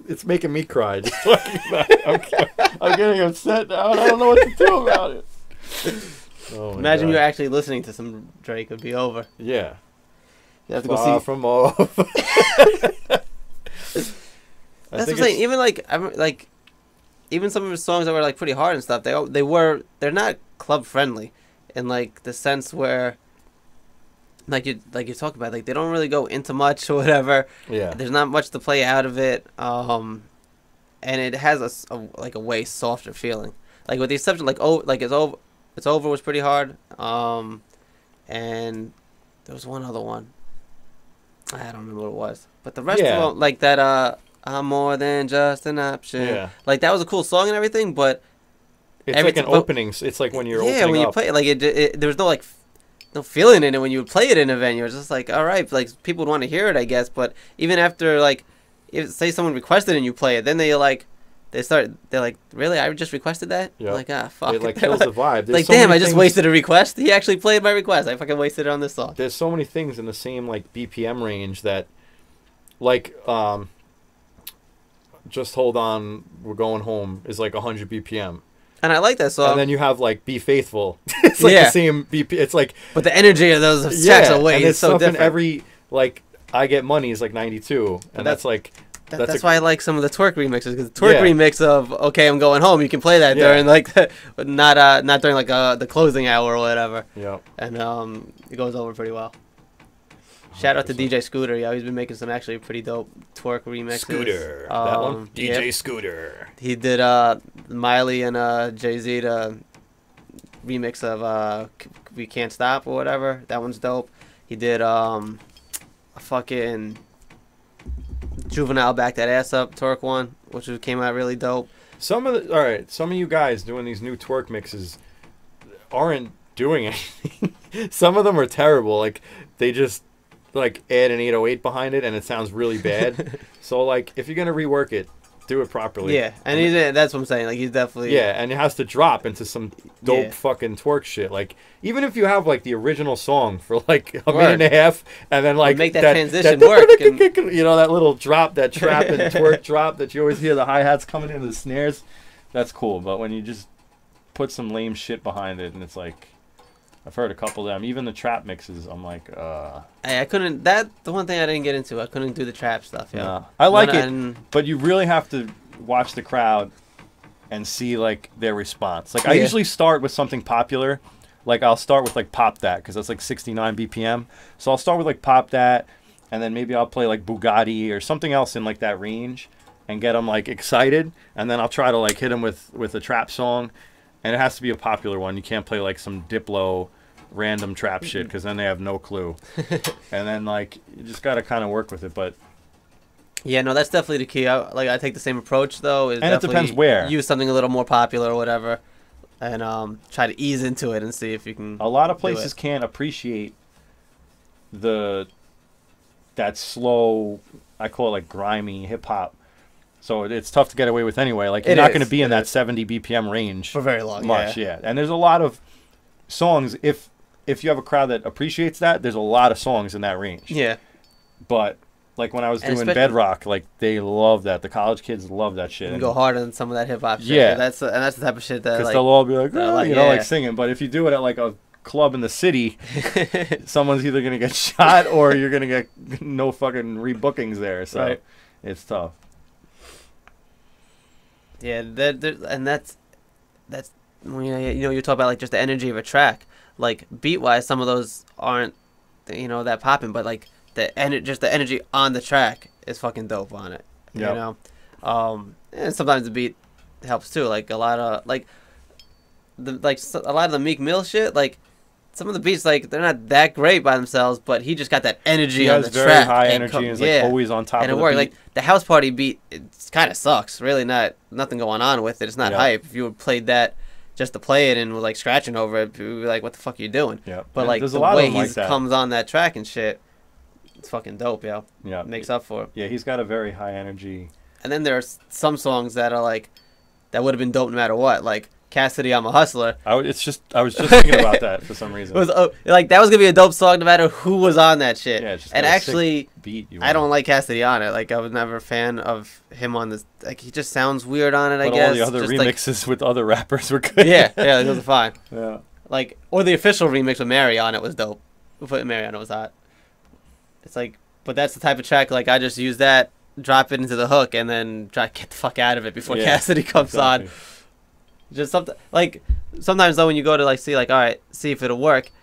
It's making me cry just talking about it. I'm getting upset now, and I don't know what to do about it. Oh imagine you're actually listening to some Drake. It'd be over. Yeah. You have to go see from off. That's what I'm saying. Even even some of his songs that were like pretty hard and stuff. They're not club friendly, in like the sense where, like you talk about, like they don't really go into much or whatever. Yeah. There's not much to play out of it. And it has a way softer feeling. Like with the exception, It's Over was pretty hard. And there was one other one. I don't remember what it was. But the rest of them, like that, I'm more than just an option. Yeah. Like that was a cool song and everything, but it's like an opening. It's like when you're opening when you up. play it, there was no feeling in it when you would play it in a venue. It's just like, all right, like people would want to hear it, I guess. But even after if say someone requested and you play it, then they're like, really? I just requested that? Yep. Like, fuck. It kills the vibe. There's damn, I just wasted a request. He actually played my request. I fucking wasted it on this song. There's so many things in the same BPM range that, Just Hold On, We're Going Home is 100 BPM. And I like that song. And then you have Be Faithful. It's the same BPM. It's but the energy of those tracks are way it's so different. Every I Get Money is 92, and that's that's why I like some of the twerk remixes, because the twerk remix of "Okay, I'm Going Home," you can play that during but not during the closing hour or whatever. Yeah. And it goes over pretty well. 100%. Shout out to DJ Scooter. Yeah, he's been making some actually pretty dope twerk remixes. Scooter, that one. DJ Scooter. He did Miley and Jay-Z remix of "We Can't Stop" or whatever. That one's dope. He did a fucking Juvenile Back That Ass Up twerk one, which came out really dope. Some of you guys doing these new twerk mixes aren't doing anything. Some of them are terrible. They just add an 808 behind it and it sounds really bad. So if you're gonna rework it, do it properly. Yeah, and that's what I'm saying. Like, he's definitely... Yeah, and it has to drop into some dope fucking twerk shit. Like, even if you have, like, the original song for, like, a minute and a half, and then, like... make that transition work. You know, that little drop, that trap and twerk drop that you always hear the hi-hats coming into the snares. That's cool, but when you just put some lame shit behind it, and it's like... I've heard a couple of them. Even the trap mixes, I'm like, Hey, I couldn't... The one thing I didn't get into. I couldn't do the trap stuff, yeah. No. I like it, but you really have to watch the crowd and see, like, their response. Like, I usually start with something popular. Like, I'll start with, like, Pop That, because that's, like, 69 BPM. So I'll start with, like, Pop That, and then maybe I'll play, like, Bugatti or something else in, like, that range and get them, like, excited. And then I'll try to, like, hit them with a trap song. And it has to be a popular one. You can't play, like, some Diplo random trap shit, because then they have no clue. And then, like, you just got to kind of work with it. But yeah, no, that's definitely the key. I take the same approach, though. And it depends where. Use something a little more popular or whatever, and try to ease into it and see if you can. A lot of places can't appreciate that slow, I call it, like, grimy hip-hop. So it's tough to get away with anyway. Like, you're not going to be in that 70 BPM range for very long. Much, yeah. And there's a lot of songs. If you have a crowd that appreciates that, there's a lot of songs in that range. Yeah. But like when I was doing Bedrock, like they love that. The college kids love that shit. You can go hard on some of that hip hop shit. Yeah. That's the type of shit that because they'll all be like, like singing. But if you do it at like a club in the city, someone's either gonna get shot or you're gonna get no fucking rebookings there. So it's tough. Yeah, and that's you're talking about like just the energy of a track. Like beat wise, some of those aren't that popping, but like just the energy on the track is fucking dope on it. Yep. You know, and sometimes the beat helps too. Like a lot of a lot of the Meek Mill shit, like. Some of the beats, like, they're not that great by themselves, but he just got that energy on the track. He has very high energy and is, like, always on top of the beat. And it worked. Like, the house party beat, it kind of sucks. Really nothing going on with it. It's not hype. If you would played that just to play it and was, like, scratching over it, people would be like, what the fuck are you doing? Yeah. But, like, the way he comes on that track and shit, it's fucking dope, yo. Yeah. It makes up for it. Yeah, he's got a very high energy. And then there's some songs that are, like, that would have been dope no matter what. Like, Cassidy, I'm a Hustler. I was just thinking about that for some reason. It was like that was gonna be a dope song no matter who was on that shit. Yeah, just and actually, beat I don't like Cassidy on it. Like I was never a fan of him on this. Like he just sounds weird on it. But I guess all the other remixes with other rappers were good. Yeah, those are fine. Yeah, like or the official remix with Mary on it was dope. Putting Mary on it was hot. It's like, but that's the type of track like I just use that, drop it into the hook, and then try to get the fuck out of it before Cassidy comes on. Just something like sometimes though when you go to like see like all right see if it'll work,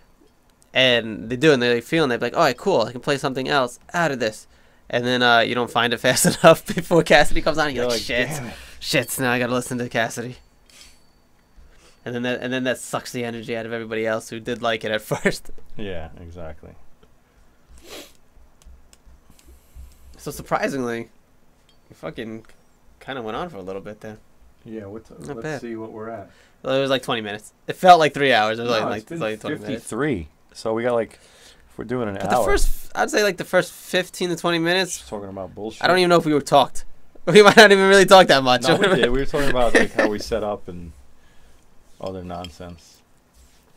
and they do and they're feeling they're like all right cool I can play something else out of this, and then you don't find it fast enough before Cassidy comes on and you're like shit now I gotta listen to Cassidy, and then that sucks the energy out of everybody else who did like it at first. Yeah, exactly. So surprisingly, you fucking kind of went on for a little bit there. Yeah, let's see what we're at. Well, it was like 20 minutes. It felt like 3 hours. It was like 20 53. Minutes. So we got like, if we're doing an hour. I'd say like the first 15 to 20 minutes. Just talking about bullshit. I don't even know if we were talked. We might not even really talk that much. No, we did. We were talking about like how we set up and other nonsense.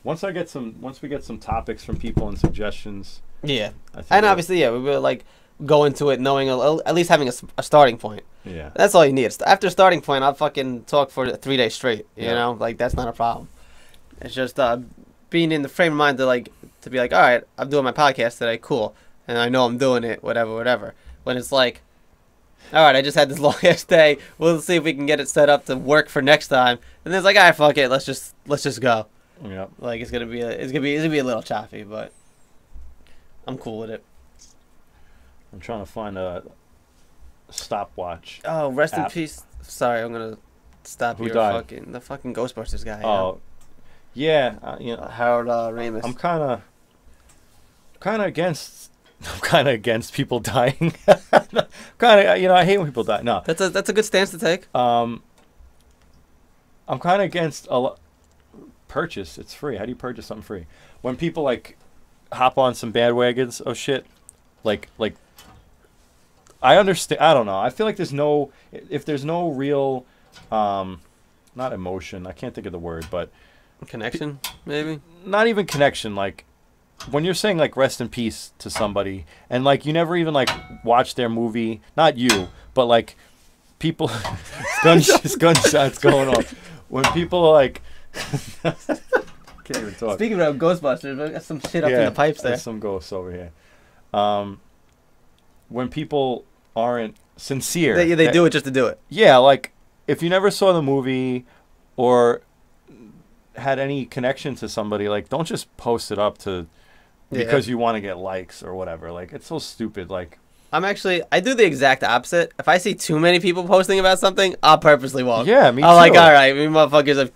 Once we get some topics from people and suggestions. Yeah. And obviously, we will like go into it knowing at least having a starting point. Yeah. That's all you need. After a starting point, I'll fucking talk for 3 days straight. You know? Like, that's not a problem. It's just being in the frame of mind to be like, all right, I'm doing my podcast today, cool. And I know I'm doing it, whatever. When it's like, all right, I just had this long-ass day. We'll see if we can get it set up to work for next time. And then it's like, all right, fuck it. Let's just go. Yeah. Like, it's gonna be a little choppy, but I'm cool with it. I'm trying to find a stopwatch. Oh, rest in peace. Sorry, I'm gonna stop Who here. died? The fucking Ghostbusters guy. Oh, yeah. Harold Ramis. I'm kind of against people dying. I hate when people die. No, that's a good stance to take. I'm kind of against purchase. It's free. How do you purchase something free? When people like hop on some bandwagons of shit, like I understand. I don't know. I feel like if there's no real, not emotion. I can't think of the word, but connection, maybe. Not even connection. Like when you're saying like rest in peace to somebody, and like you never even like watch their movie. Not you, but like people. Gunshots going off. When people are like. Can't even talk. Speaking of Ghostbusters, we got some shit up in the pipes there. There's some ghosts over here. When people aren't sincere. They do it just to do it. Yeah, like, if you never saw the movie or had any connection to somebody, like, don't just post it up because you want to get likes or whatever. Like, it's so stupid. Like, I do the exact opposite. If I see too many people posting about something, I'll purposely walk. Yeah, me too. I'm like, all right, we motherfuckers have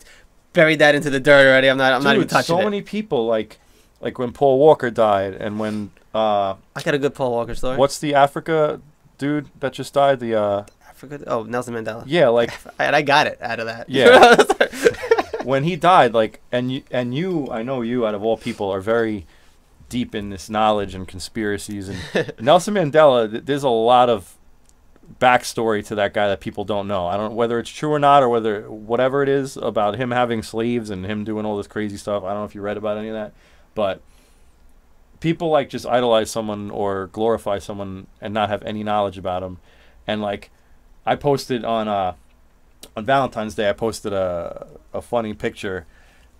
buried that into the dirt already. I'm not even touching it. So many people, like when Paul Walker died, and when I got a good Paul Walker story. What's the Africa dude that just died? Africa? Oh, Nelson Mandela. Yeah, like and I got it out of that. Yeah. When he died, like, and you, I know you, out of all people, are very deep in this knowledge and conspiracies. And Nelson Mandela, there's a lot of backstory to that guy that people don't know. I don't know whether it's true or not, or whatever it is about him having slaves and him doing all this crazy stuff. I don't know if you read about any of that, but people like just idolize someone or glorify someone and not have any knowledge about him. And like, I posted on Valentine's Day, I posted a funny picture.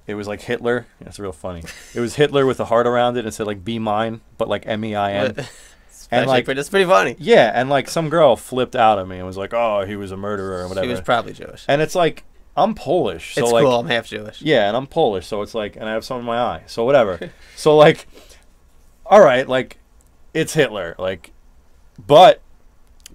It was like Hitler. It's real funny. It was Hitler with a heart around it and said like "Be mine," but like MEIN. And like, it's pretty funny. Yeah, and like some girl flipped out at me and was like, "Oh, he was a murderer or whatever." She was probably Jewish. And it's like, I'm Polish, so it's like, cool. I'm half Jewish. Yeah, and I'm Polish, so it's like, and I have some in my eye, so whatever. So like, all right, like, it's Hitler, like, but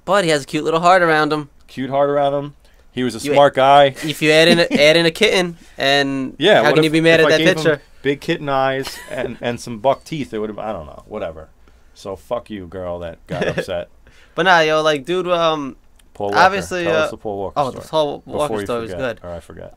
he has a cute little heart around him. Cute heart around him. He was a smart guy. If you add in a kitten, and yeah, how can you be mad at that picture? Big kitten eyes and some buck teeth. It would have. I don't know. Whatever. So fuck you, girl, that got upset. But nah, yo, like, dude, Paul Walker. Obviously, tell us the Paul Walker story. The Paul Walker story was good. Or I forget.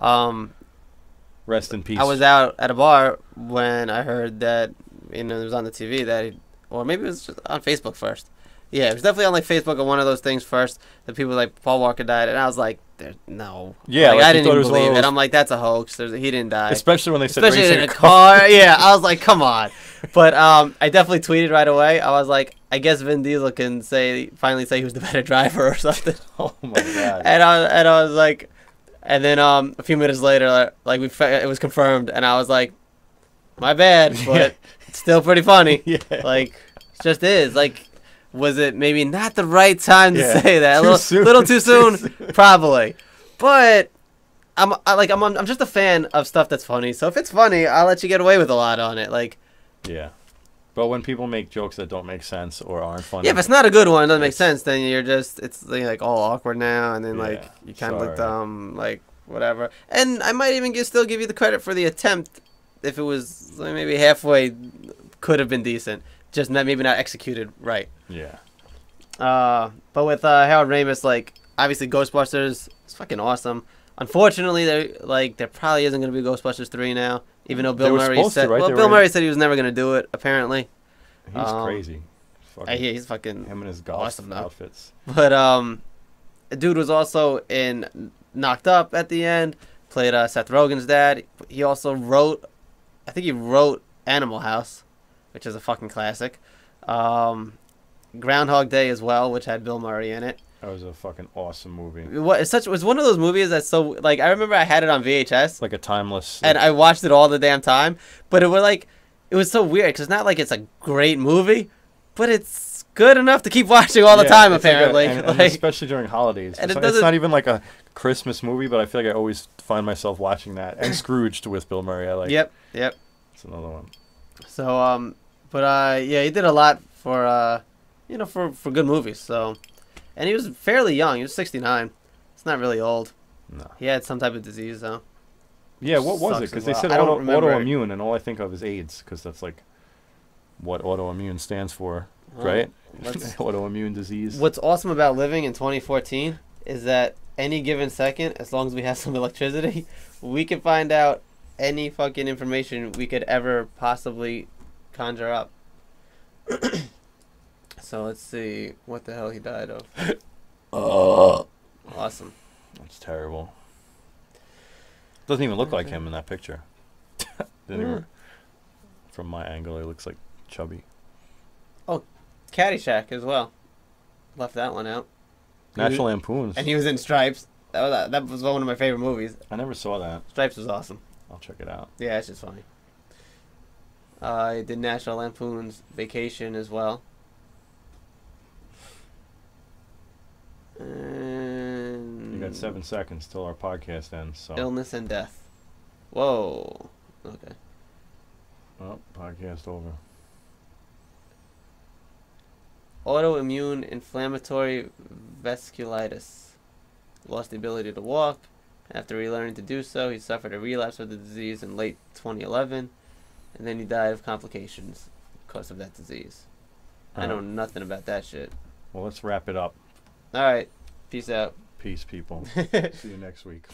Rest in peace. I was out at a bar when I heard that, it was on the TV or maybe it was just on Facebook first. Yeah, it was definitely on like Facebook or one of those things first. The people like Paul Walker died, and I was like, no. Yeah, like, I didn't even believe it. I'm like, that's a hoax. He didn't die. Especially when they said racing in a car. Yeah, I was like, come on. But I definitely tweeted right away. I was like, I guess Vin Diesel can finally say who's the better driver or something. Oh my god. And I was like, and then a few minutes later, like it was confirmed, and I was like, my bad, but it's still pretty funny. Yeah. Like, it just is. Like, was it maybe not the right time to say that? Little too soon, probably. But I'm just a fan of stuff that's funny. So if it's funny, I'll let you get away with a lot on it. Like, yeah. But when people make jokes that don't make sense or aren't funny, yeah, if it's not a good one, it doesn't make sense. Then it's like all awkward now, and then like you kind of look dumb, like whatever. And I might even still give you the credit for the attempt if it was like, maybe halfway, could have been decent. Just maybe not executed right. Yeah. But with Harold Ramis, like, obviously Ghostbusters is fucking awesome. Unfortunately, there probably isn't going to be Ghostbusters 3 now, even though Bill Murray said Bill Murray said he was never going to do it, apparently. He's crazy. He's fucking him and his golf awesome, outfits. But dude was also in Knocked Up at the end, played Seth Rogen's dad. He also wrote Animal House, which is a fucking classic. Groundhog Day as well, which had Bill Murray in it. That was a fucking awesome movie. It was one of those movies that's so, like, I remember I had it on VHS. Like a timeless. And I watched it all the damn time. But it was so weird, because it's not like it's a great movie, but it's good enough to keep watching all the time, apparently. And especially during holidays. And it's not even like a Christmas movie, but I feel like I always find myself watching that. And Scrooged with Bill Murray. I like. Yep. That's another one. So, he did a lot for good movies. So, and he was fairly young. He was 69. It's not really old. No. He had some type of disease, though. Yeah, what was it? Because they said autoimmune, and all I think of is AIDS, because that's like what autoimmune stands for, right? Autoimmune disease. What's awesome about living in 2014 is that any given second, as long as we have some electricity, we can find out any fucking information we could ever possibly conjure up. So let's see what the hell he died of. Awesome. That's terrible. Doesn't even look like him in that picture. From my angle, he looks like chubby. Oh, Caddyshack as well. Left that one out. National Lampoons. And he was in Stripes. That was one of my favorite movies. I never saw that. Stripes was awesome. I'll check it out. Yeah, it's just funny. He did National Lampoon's Vacation as well. And you got 7 seconds till our podcast ends. So. Illness and Death. Whoa. Okay. Oh, podcast over. Autoimmune inflammatory vasculitis. Lost the ability to walk. After relearning to do so, he suffered a relapse of the disease in late 2011, and then he died of complications because of that disease. I know nothing about that shit. Well, let's wrap it up. All right. Peace out. Peace, people. See you next week.